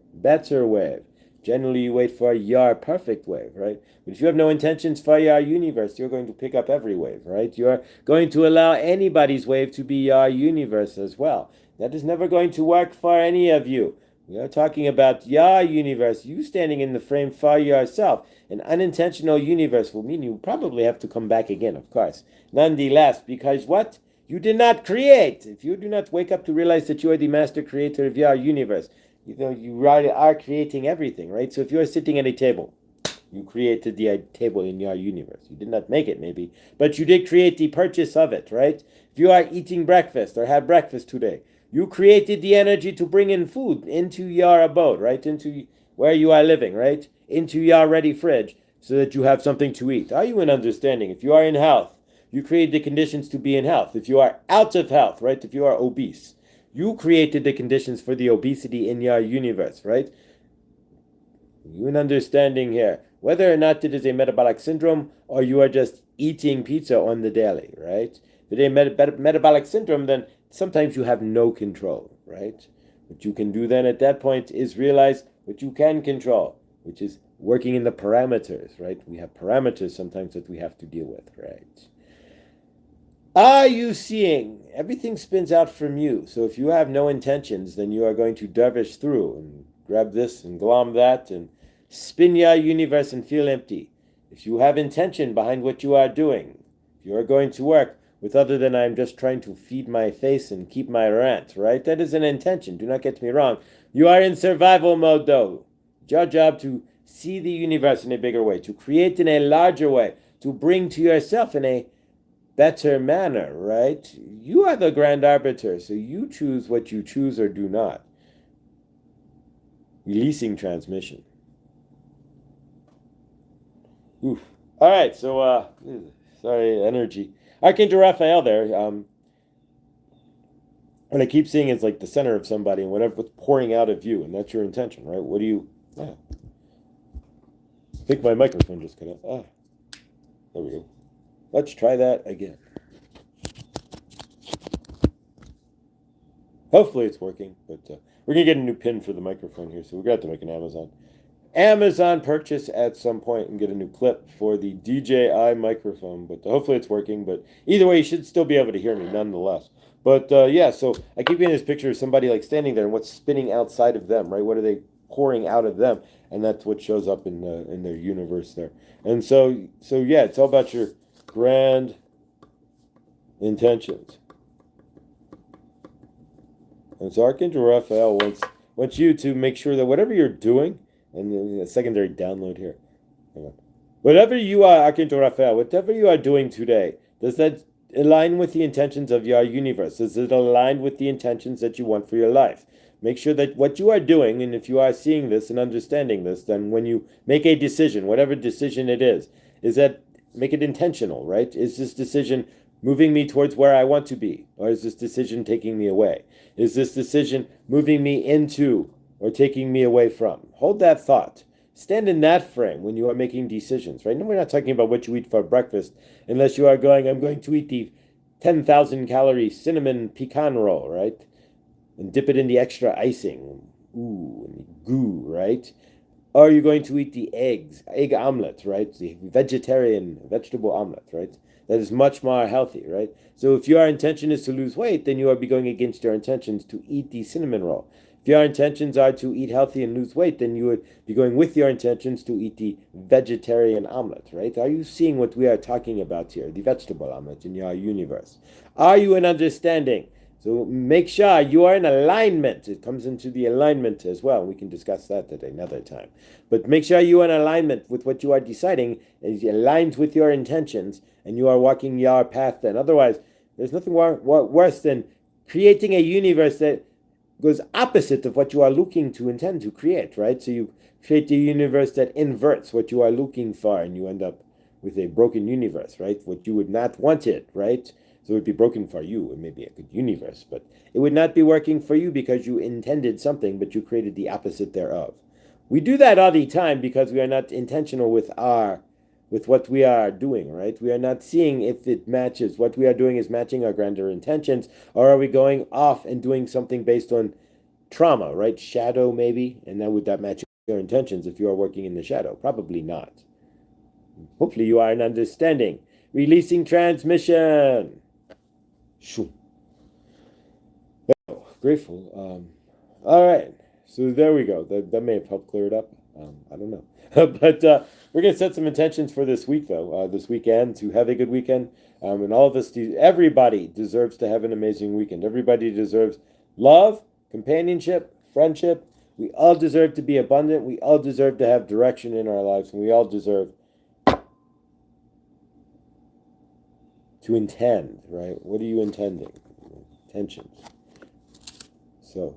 wave? Generally, you wait for your perfect wave, right? But if you have no intentions for your universe, you're going to pick up every wave, right? You're going to allow anybody's wave to be your universe as well. That is never going to work for any of you. We are talking about your universe, you standing in the frame for yourself. An unintentional universe will mean you probably have to come back again, of course. Nonetheless, because what? You did not create. If you do not wake up to realize that you are the master creator of your universe, you are creating everything, right? So if you're sitting at a table, you created the table in your universe. You did not make it, maybe, but you did create the purchase of it, right? If you are eating breakfast or had breakfast today, you created the energy to bring in food into your abode, right? Into where you are living, right? Into your ready fridge so that you have something to eat. Are you in understanding? If you are in health, you create the conditions to be in health. If you are out of health, right? If you are obese, you created the conditions for the obesity in your universe, right? You in understanding here, whether or not it is a metabolic syndrome or you are just eating pizza on the daily, right? If it is a metabolic syndrome, then sometimes you have no control, right? What you can do then at that point is realize what you can control, which is working in the parameters, right? We have parameters sometimes that we have to deal with, right? Are you seeing? Everything spins out from you. So if you have no intentions, then you are going to dervish through and grab this and glom that and spin your universe and feel empty. If you have intention behind what you are doing, if you are going to work with other than I'm just trying to feed my face and keep my rent, right? That is an intention. Do not get me wrong. You are in survival mode, though. It's your job to see the universe in a bigger way, to create in a larger way, to bring to yourself in a better manner, right? You are the grand arbiter, so you choose what you choose or do not. Releasing transmission. Oof. All right, so sorry, energy. Archangel Raphael there. And I keep seeing it's like the center of somebody and whatever's pouring out of you, and that's your intention, right? What do you? I think my microphone just cut out. There we go. Let's try that again. Hopefully it's working, but we're going to get a new pin for the microphone here, so we're going to have to make an Amazon purchase at some point and get a new clip for the DJI microphone, but hopefully it's working. But either way, you should still be able to hear me nonetheless. But yeah, so I keep getting this picture of somebody like standing there and what's spinning outside of them, right? What are they pouring out of them? And that's what shows up in their universe there. And so yeah, it's all about your grand intentions. And so Archangel Raphael wants you to make sure that whatever you're doing, and a secondary download here. Hang on. Whatever you are, Archangel Raphael, whatever you are doing today, does that align with the intentions of your universe? Is it aligned with the intentions that you want for your life? Make sure that what you are doing, and if you are seeing this and understanding this, then when you make a decision, whatever decision it is that make it intentional, right? Is this decision moving me towards where I want to be? Or is this decision taking me away? Is this decision moving me into or taking me away from? Hold that thought. Stand in that frame when you are making decisions, right? No, we're not talking about what you eat for breakfast unless you are going, I'm going to eat the 10,000 calorie cinnamon pecan roll, right? And dip it in the extra icing. Ooh, and the goo, right? Are you going to eat the egg omelet, right? The vegetarian vegetable omelet, right? That is much more healthy, right? So if your intention is to lose weight, then you are be going against your intentions to eat the cinnamon roll. If your intentions are to eat healthy and lose weight, then you would be going with your intentions to eat the vegetarian omelet, right? Are you seeing what we are talking about here? The vegetable omelet in your universe. Are you in understanding? So make sure you are in alignment. It comes into the alignment as well. We can discuss that at another time. But make sure you are in alignment with what you are deciding is aligned with your intentions and you are walking your path then. Otherwise, there's nothing worse than creating a universe that goes opposite of what you are looking to intend to create, right? So you create a universe that inverts what you are looking for and you end up with a broken universe, right? What you would not want it, right? So it would be broken for you. It may be a good universe, but it would not be working for you because you intended something, but you created the opposite thereof. We do that all the time because we are not intentional with what we are doing, right? We are not seeing if it matches. What we are doing is matching our grander intentions, or are we going off and doing something based on trauma, right? Shadow, maybe, and then would that match your intentions if you are working in the shadow? Probably not. Hopefully you are in understanding. Releasing transmission. Shoo. Oh, grateful. All right. So there we go. That may have helped clear it up. I don't know. But we're going to set some intentions for this week, though, this weekend, to have a good weekend. And all of us, everybody deserves to have an amazing weekend. Everybody deserves love, companionship, friendship. We all deserve to be abundant. We all deserve to have direction in our lives. And we all deserve to intend, right? What are you intending? Intentions. So,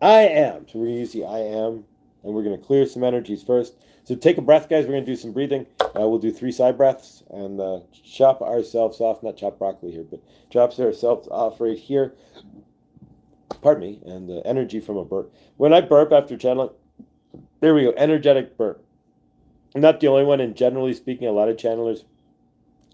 I am. So we're going to use the I am, and we're going to clear some energies first. So take a breath, guys. We're going to do some breathing. We'll do 3 side breaths and chop ourselves off. Not chop broccoli here, but chop ourselves off right here. Pardon me. And the energy from a burp. When I burp after channeling, there we go. Energetic burp. I'm not the only one, and generally speaking, a lot of channelers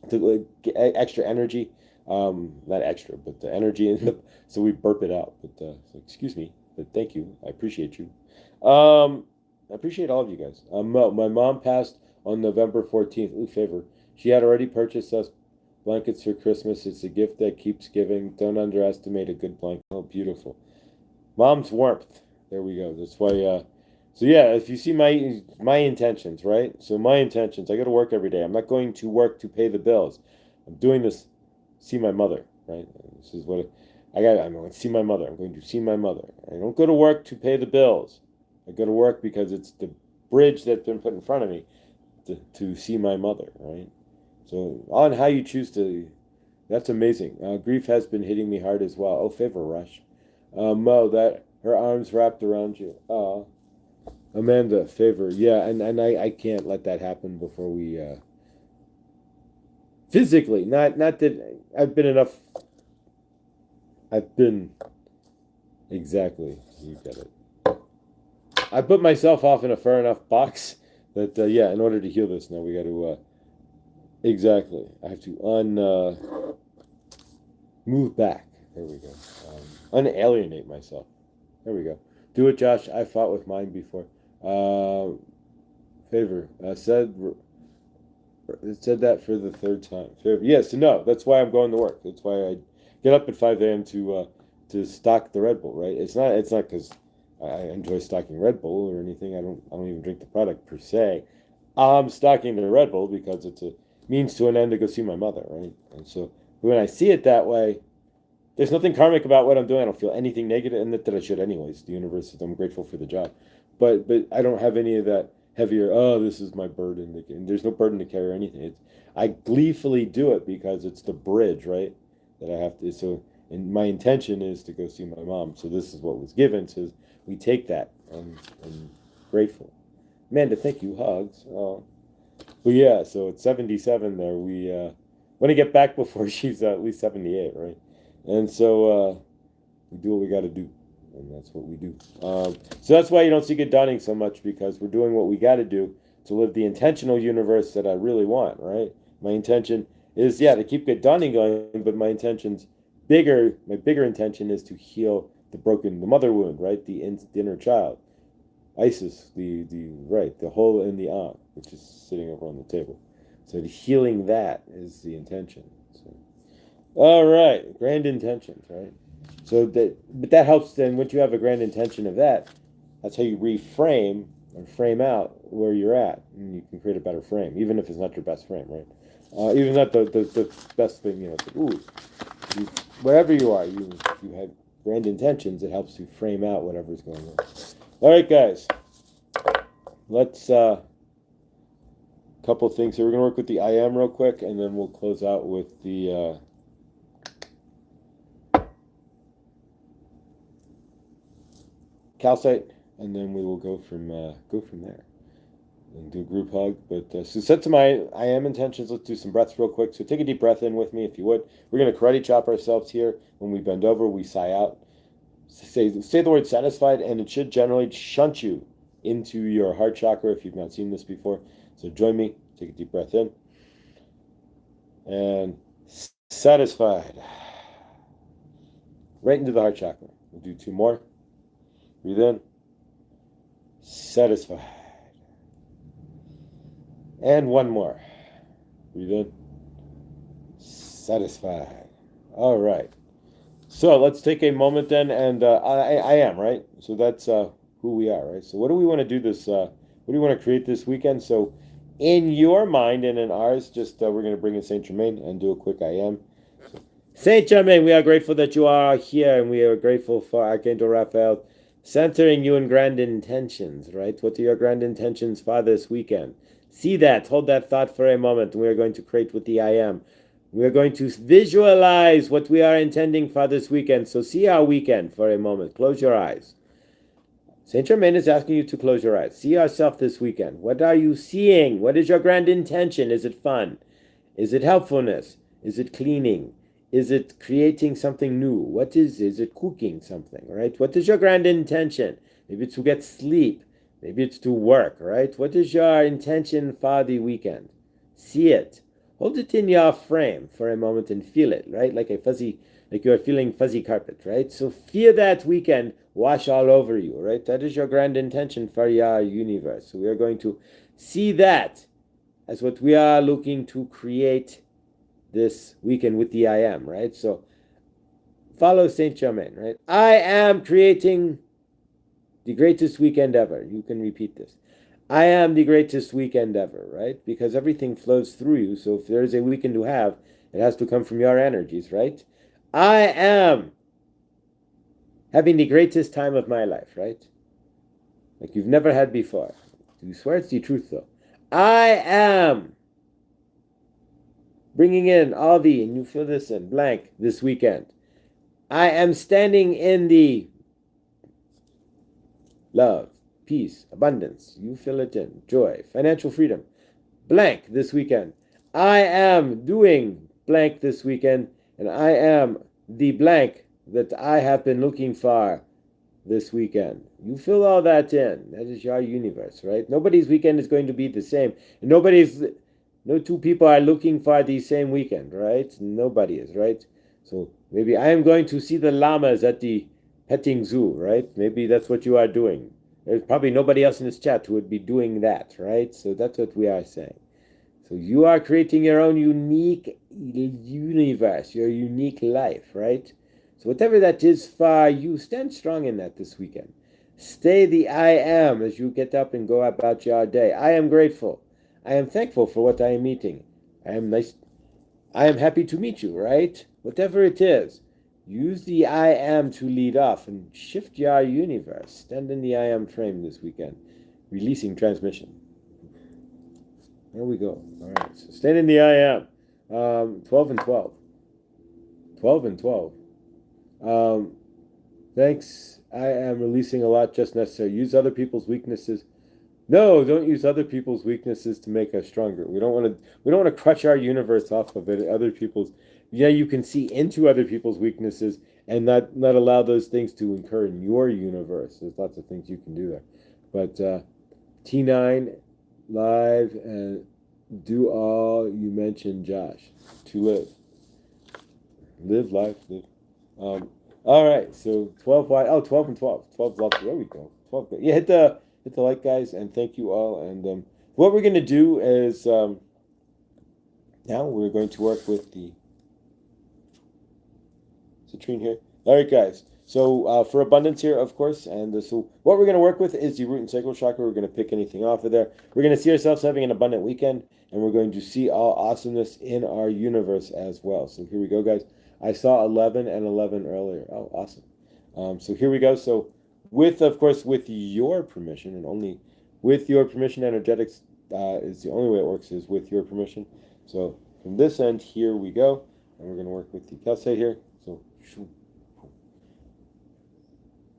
to get extra energy. Not extra, but the energy in the, so we burp it out. But so excuse me, but thank you. I appreciate you. I appreciate all of you guys. My mom passed on November 14th. Ooh, favor. She had already purchased us blankets for Christmas. It's a gift that keeps giving. Don't underestimate a good blanket. Oh, beautiful. Mom's warmth. There we go. That's why. So yeah, if you see my intentions, right? So my intentions. I go to work every day. I'm not going to work to pay the bills. I'm doing this. See my mother, right? This is what I'm going to see my mother. I'm going to see my mother. I don't go to work to pay the bills. I go to work because it's the bridge that's been put in front of me to see my mother, right? So on how you choose to, that's amazing. Grief has been hitting me hard as well. Oh, favor rush. Mo, that her arms wrapped around you. Amanda, favor. Yeah, and I can't let that happen before we physically. Not that I've been enough. I've been exactly. You get it. I put myself off in a fair enough box that yeah. In order to heal this, now we got to exactly. I have to move back. There we go. Unalienate myself. There we go. Do it, Josh. I fought with mine before. Favor said that for the 3rd time. Favor. Yes, no. That's why I'm going to work. That's why I get up at 5 a.m. to stock the Red Bull. Right? It's not because I enjoy stocking Red Bull or anything. I don't even drink the product per se. I'm stocking the Red Bull because it's a means to an end to go see my mother. Right? And so when I see it that way. There's nothing karmic about what I'm doing. I don't feel anything negative, and that I should anyways. The universe, I'm grateful for the job. But I don't have any of that heavier, oh, this is my burden. And there's no burden to carry or anything. I gleefully do it because it's the bridge, right? That I have to, so, and my intention is to go see my mom. So this is what was given. So we take that. I'm grateful. Amanda, thank you. Hugs. Oh. But yeah, so it's 77 there. want to get back before she's at least 78, right? And so we do what we got to do, and that's what we do. So that's why you don't see good dawning so much, because we're doing what we got to do to live the intentional universe that I really want, right? My intention is, to keep good dawning going, but my bigger intention is to heal the mother wound, right? The inner child, Isis, the hole in the Ankh, which is sitting over on the table. So the healing that is the intention. So, all right, grand intentions, right? But that helps. Then once you have a grand intention of that, that's how you reframe or frame out where you're at, and you can create a better frame, even if it's not your best frame, right? Even not the best thing, wherever you are, you have grand intentions. It helps you frame out whatever's going on. All right, guys, let's couple things here. We're gonna work with the I am real quick, and then we'll close out with the calcite, and then we will go from there and do a group hug. But so set some I am intentions. Let's do some breaths real quick. So take a deep breath in with me, if you would. We're gonna karate chop ourselves here. When we bend over, we sigh out. Say the word satisfied, and it should generally shunt you into your heart chakra if you've not seen this before. So join me. Take a deep breath in, and satisfied, right into the heart chakra. We'll do 2 more. Breathe in, satisfied, and 1 more. Breathe in, satisfied. All right. So let's take a moment then, and I am, right? So that's who we are, right? So what do we want to do this? What do we want to create this weekend? So in your mind and in ours, just we're going to bring in Saint Germain and do a quick I am. Saint Germain, we are grateful that you are here, and we are grateful for Archangel Raphael centering you in grand intentions, right? What are your grand intentions for this weekend? See that, hold that thought for a moment. We are going to create with the I am. We are going to visualize what we are intending for this weekend. So see our weekend for a moment. Close your eyes. Saint Germain is asking you to close your eyes. See yourself this weekend. What are you seeing? What is your grand intention? Is it fun? Is it helpfulness? Is it cleaning? Is it creating something new? Is it cooking something, right? What is your grand intention? Maybe it's to get sleep. Maybe it's to work, right? What is your intention for the weekend? See it. Hold it in your frame for a moment and feel it, right? Like you're feeling fuzzy carpet, right? So feel that weekend wash all over you, right? That is your grand intention for your universe. So we are going to see that as what we are looking to create this weekend with the I am, right? So follow Saint Germain, right? I am creating the greatest weekend ever. You can repeat this. I am the greatest weekend ever, right? Because everything flows through you. So if there's a weekend to have, it has to come from your energies, right? I am having the greatest time of my life, right? Like you've never had before. You swear it's the truth, though. I am bringing in all the, and you fill this in, blank, this weekend. I am standing in the love, peace, abundance. You fill it in. Joy, financial freedom. Blank this weekend. I am doing blank this weekend, and I am the blank that I have been looking for this weekend. You fill all that in. That is your universe, right? Nobody's weekend is going to be the same. No 2 people are looking for the same weekend, right? Nobody is, right? So maybe I am going to see the llamas at the petting zoo, right? Maybe that's what you are doing. There's probably nobody else in this chat who would be doing that, right? So that's what we are saying. So you are creating your own unique universe, your unique life, right? So whatever that is for you, stand strong in that this weekend. Stay the I am as you get up and go about your day. I am grateful. I am thankful for what I am eating. I am happy to meet you, right? Whatever it is, use the I am to lead off and shift your universe. Stand in the I am frame this weekend, releasing transmission. There we go. All right, so stand in the I am. 12 and 12. 12 and 12. Thanks. I am releasing a lot just necessary. Use other people's weaknesses No, don't use other people's weaknesses to make us stronger. We don't want to crutch our universe off of it. Other people's Yeah, you can see into other people's weaknesses and not allow those things to incur in your universe. There's lots of things you can do there. But T9 live and do all you mentioned, Josh, to live. Live life, live. All right, so 12 wide. Oh, 12 and 12. 12 love. There we go. 12. Yeah, hit the like, guys, and thank you all. And what we're gonna do is now we're going to work with the citrine here. All right, guys. So for abundance here, of course, and so what we're going to work with is the root and sacral chakra. We're going to pick anything off of there. We're going to see ourselves having an abundant weekend, and we're going to see all awesomeness in our universe as well. So here we go, guys. I saw 11 and 11 earlier. Oh, awesome. So here we go. So of course, with your permission, and only with your permission, energetics is the only way it works is with your permission. So from this end, here we go, and we're going to work with the calcite here. So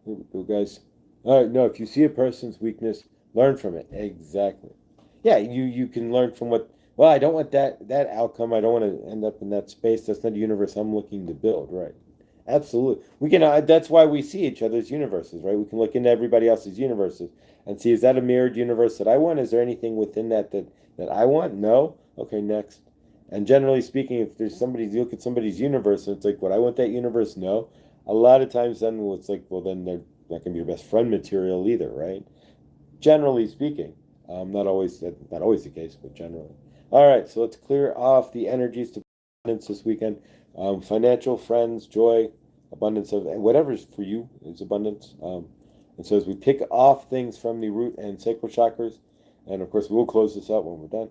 here we go, guys. All right, no, if you see a person's weakness, learn from it. Exactly. Yeah, you can learn from what. Well, I don't want that outcome. I don't want to end up in that space. That's not a universe I'm looking to build, right? Absolutely. We can. That's why we see each other's universes, right? We can look into everybody else's universes and see, is that a mirrored universe that I want? Is there anything within that I want? No. Okay, next. And generally speaking, if there's somebody, you look at somebody's universe and it's like, would I want that universe? No. A lot of times then it's like, well, then they're not going to be your best friend material either, right? Generally speaking. Not always the case, but generally. All right, so let's clear off the energies to abundance this weekend. Financial, friends, joy, abundance of whatever's for you is abundance. And so as we pick off things from the root and sacral chakras, and of course we'll close this out when we're done.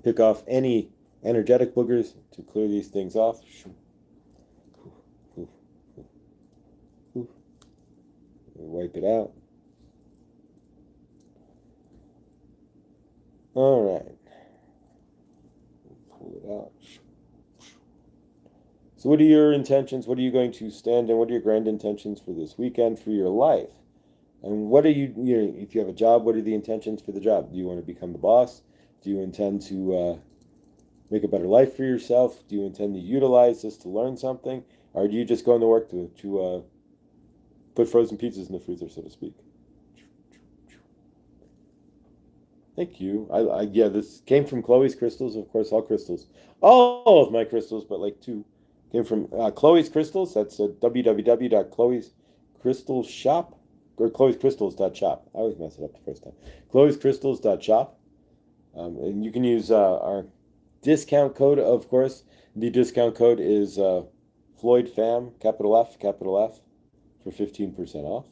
Pick off any energetic boogers to clear these things off. Wipe it out. All right. Pull it out. So what are your intentions? What are you going to stand in? What are your grand intentions for this weekend for your life? And what are if you have a job, what are the intentions for the job? Do you want to become the boss? Do you intend to make a better life for yourself? Do you intend to utilize this to learn something? Or do you just go into work to put frozen pizzas in the freezer, so to speak? Thank you. Yeah, this came from Chloe's crystals, of course. All of my crystals, but like two, came from Chloe's crystals. That's www.chloescrystalshop or chloescrystals.shop. I always mess it up the first time. chloescrystals.shop. And you can use our discount code, of course. The discount code is FloydFam, capital F, for 15% off.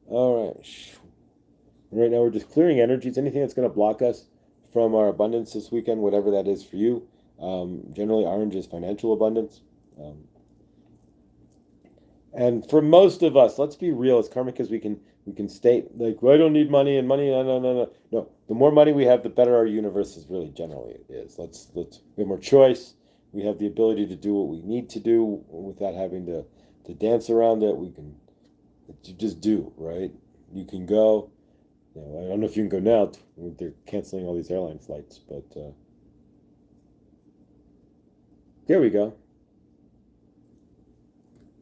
All right. Right now we're just clearing energies. Anything that's going to block us from our abundance this weekend, whatever that is for you. Generally, orange is financial abundance. And for most of us, let's be real, as karmic as we can state, like, well, I don't need money, and money, no. The more money we have, the better our universe is really generally is. We have more choice. We have the ability to do what we need to do without having to dance around it. We can just do, right? You can go. I don't know if you can go now. They're canceling all these airline flights, but there we go.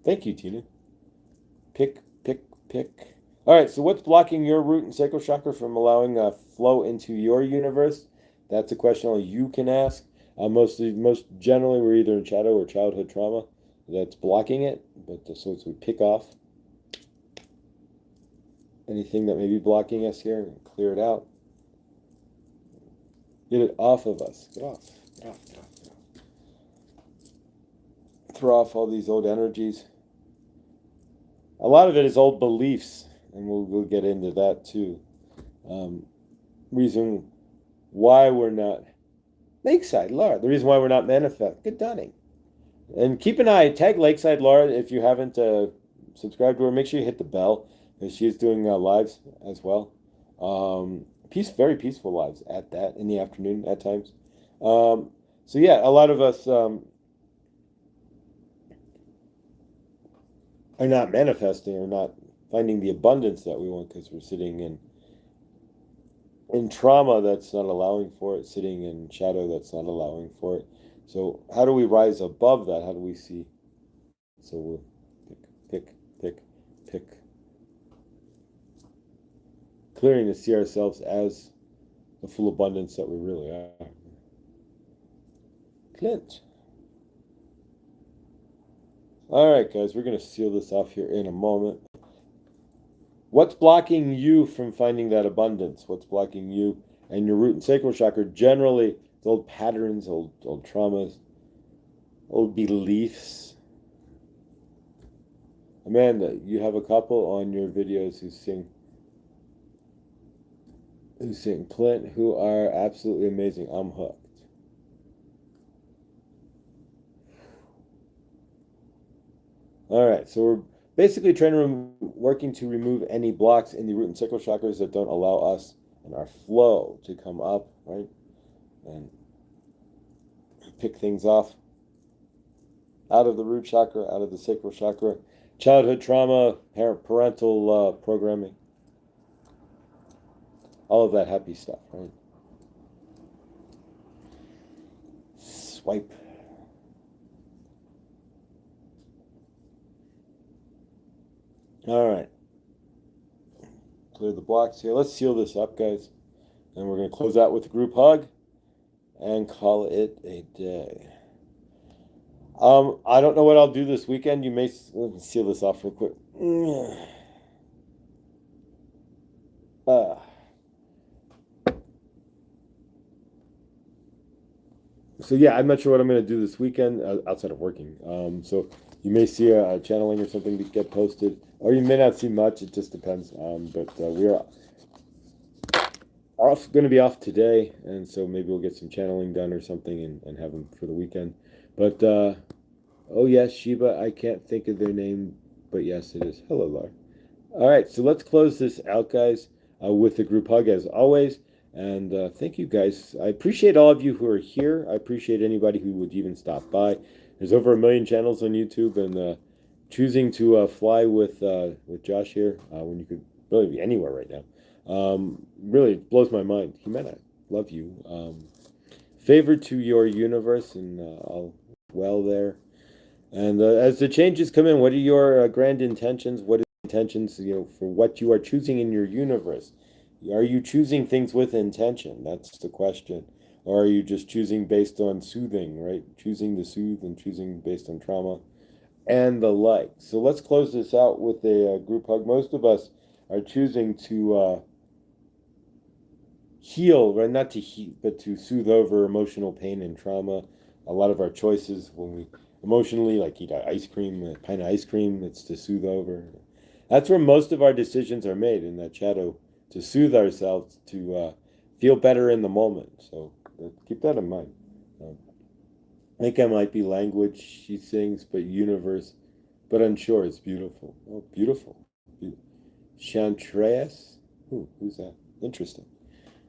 Thank you, Tina. Pick. All right, so what's blocking your root and sacral chakra from allowing flow into your universe? That's a question only you can ask. Most generally, we're either in shadow or childhood trauma that's blocking it. But so we pick off anything that may be blocking us here and clear it out. Get it off of us. Get off. Throw off all these old energies. A lot of it is old beliefs, and we'll get into that too. Reason why we're not Lakeside Laura. The reason why we're not manifest. Good Dunning. And keep an eye. Tag Lakeside Laura if you haven't subscribed to her. Make sure you hit the bell because she's doing lives as well. Very peaceful lives at that in the afternoon at times. So yeah, a lot of us are not manifesting or not finding the abundance that we want because we're sitting in trauma that's not allowing for it, sitting in shadow that's not allowing for it. So how do we rise above that? How do we see? So we'll pick, pick, pick, clearing to see ourselves as the full abundance that we really are. Clint. All right, guys, we're going to seal this off here in a moment. What's blocking you from finding that abundance? What's blocking you and your root and sacral chakra? Generally, it's old patterns, old traumas, old beliefs. Amanda, you have a couple on your videos who sing Clint, who are absolutely amazing. I'm hooked. All right, so we're basically trying to working to remove any blocks in the root and sacral chakras that don't allow us and our flow to come up, right? And pick things off out of the root chakra, out of the sacral chakra, childhood trauma, parental programming, all of that happy stuff, right? Swipe. All right. Clear the blocks here. Let's seal this up, guys. And we're going to close out with a group hug and call it a day. I don't know what I'll do this weekend. You may let me seal this off real quick. So yeah, I'm not sure what I'm going to do this weekend outside of working. So you may see a channeling or something get posted, or you may not see much. It just depends. But we're going to be off today, and so maybe we'll get some channeling done or something and have them for the weekend. But oh yes, Sheba, I can't think of their name, but yes, it is. Hello, Laura. All right, so let's close this out, guys, with a group hug as always. And thank you, guys. I appreciate all of you who are here. I appreciate anybody who would even stop by. There's over 1 million channels on YouTube, and choosing to fly with Josh here when you could really be anywhere right now really blows my mind. Jimena, love you. Favor to your universe and all well there. And as the changes come in, what are your grand intentions? What are intentions, for what you are choosing in your universe? Are you choosing things with intention? That's the question. Or are you just choosing based on soothing, right? Choosing to soothe and choosing based on trauma and the like. So let's close this out with a group hug. Most of us are choosing to heal, right? Not to heal, but to soothe over emotional pain and trauma. A lot of our choices when we emotionally, like eat ice cream, a pint of ice cream, it's to soothe over. That's where most of our decisions are made, in that shadow, to soothe ourselves, to feel better in the moment. So keep that in mind. I think I might be language, she sings, but universe, but unsure. It's beautiful. Oh, beautiful. Chantreas? Who's that? Interesting.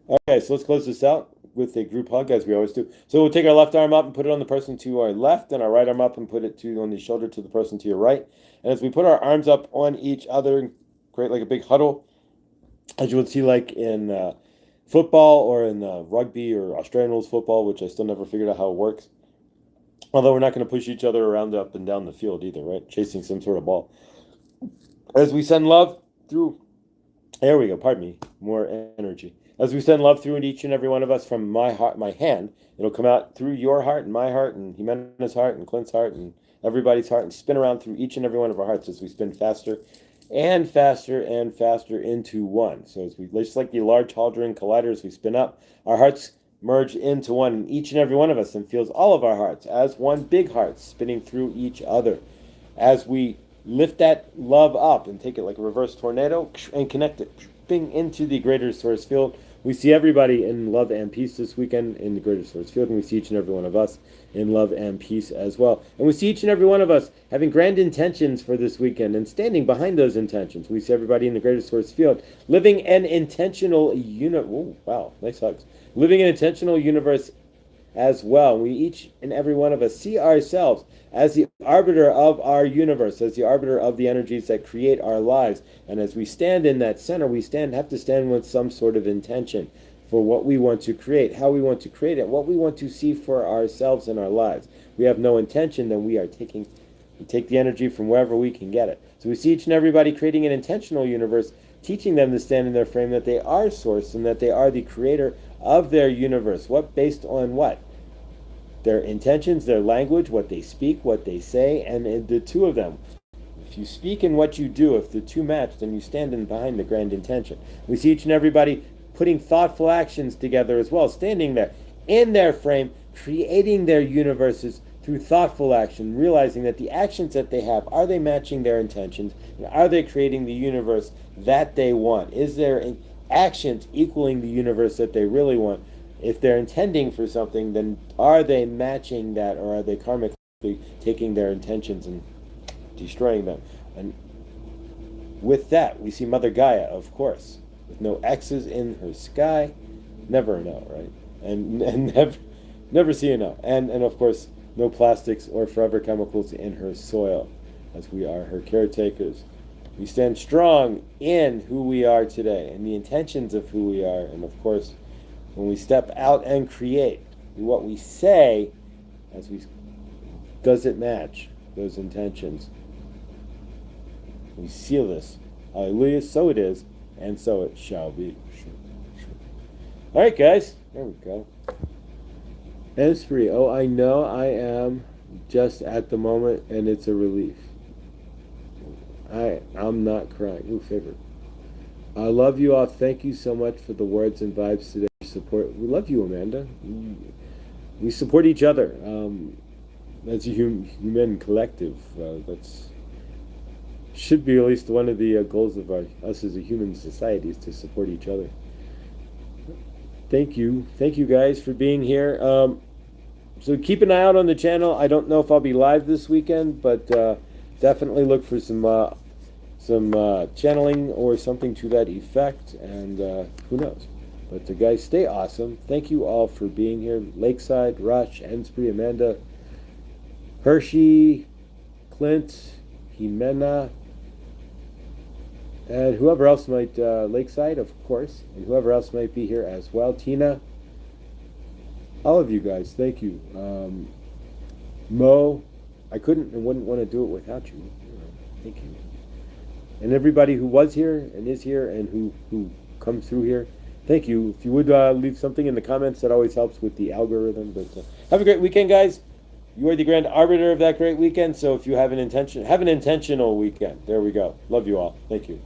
Okay, so let's close this out with a group hug, as we always do. So we'll take our left arm up and put it on the person to our left, and our right arm up and put it on the shoulder to the person to your right. And as we put our arms up on each other, create like a big huddle, as you would see like in football or in rugby or Australian rules football, which I still never figured out how it works. Although we're not going to push each other around up and down the field either, right? Chasing some sort of ball. As we send love through, there we go, pardon me, more energy. As we send love through each and every one of us from my heart, my hand, it'll come out through your heart and my heart and Jimena's heart and Clint's heart and everybody's heart and spin around through each and every one of our hearts as we spin faster and faster and faster into one. So as we, just like the Large Hadron Collider, as we spin up, our hearts merge into one, and each and every one of us then feels all of our hearts as one big heart spinning through each other. As we lift that love up and take it like a reverse tornado and connect it into the greater source field. We see everybody in love and peace this weekend in the greater source field, and we see each and every one of us in love and peace as well. And we see each and every one of us having grand intentions for this weekend and standing behind those intentions. We see everybody in the greater source field living an intentional oh, wow, nice hugs. Living an intentional universe as well. We each and every one of us see ourselves as the arbiter of our universe, as the arbiter of the energies that create our lives. And as we stand in that center, we have to stand with some sort of intention for what we want to create, how we want to create it, what we want to see for ourselves in our lives. We have no intention, then we take the energy from wherever we can get it. So we see each and everybody creating an intentional universe, teaching them to stand in their frame that they are source and that they are the creator of their universe. What based on what? Their intentions, their language, what they speak, what they say, and the two of them. If you speak and what you do, if the two match, then you stand in behind the grand intention. We see each and everybody putting thoughtful actions together as well, standing there in their frame, creating their universes through thoughtful action, realizing that the actions that they have, are they matching their intentions? And are they creating the universe that they want? Is their actions equaling the universe that they really want? If they're intending for something, then are they matching that, or are they karmically taking their intentions and destroying them? And with that, we see Mother Gaia, of course, with no X's in her sky. Never a no, right? And never see a no. And of course, no plastics or forever chemicals in her soil, as we are her caretakers. We stand strong in who we are today and the intentions of who we are. And of course, when we step out and create, what we say, does it match those intentions? We seal this. Hallelujah. So it is, and so it shall be. All right, guys. There we go. Esprit. Oh, I know I am just at the moment, and it's a relief. I'm not crying. Ooh, favorite. I love you all. Thank you so much for the words and vibes today. Support. We love you, Amanda. We support each other as a human collective. That's should be at least one of the goals of us as a human society, is to support each other. Thank you guys for being here. So keep an eye out on the channel. I don't know if I'll be live this weekend, but definitely look for some channeling or something to that effect, and who knows. But guys, stay awesome. Thank you all for being here. Lakeside, Rush, Enspree, Amanda, Hershey, Clint, Jimena, and whoever else might, Lakeside, of course, and whoever else might be here as well. Tina, all of you guys, thank you. Mo, I couldn't and wouldn't want to do it without you. Thank you. And everybody who was here and is here and who comes through here, thank you. If you would leave something in the comments, that always helps with the algorithm. But have a great weekend, guys. You are the grand arbiter of that great weekend. So if you have an intentional weekend. There we go. Love you all. Thank you.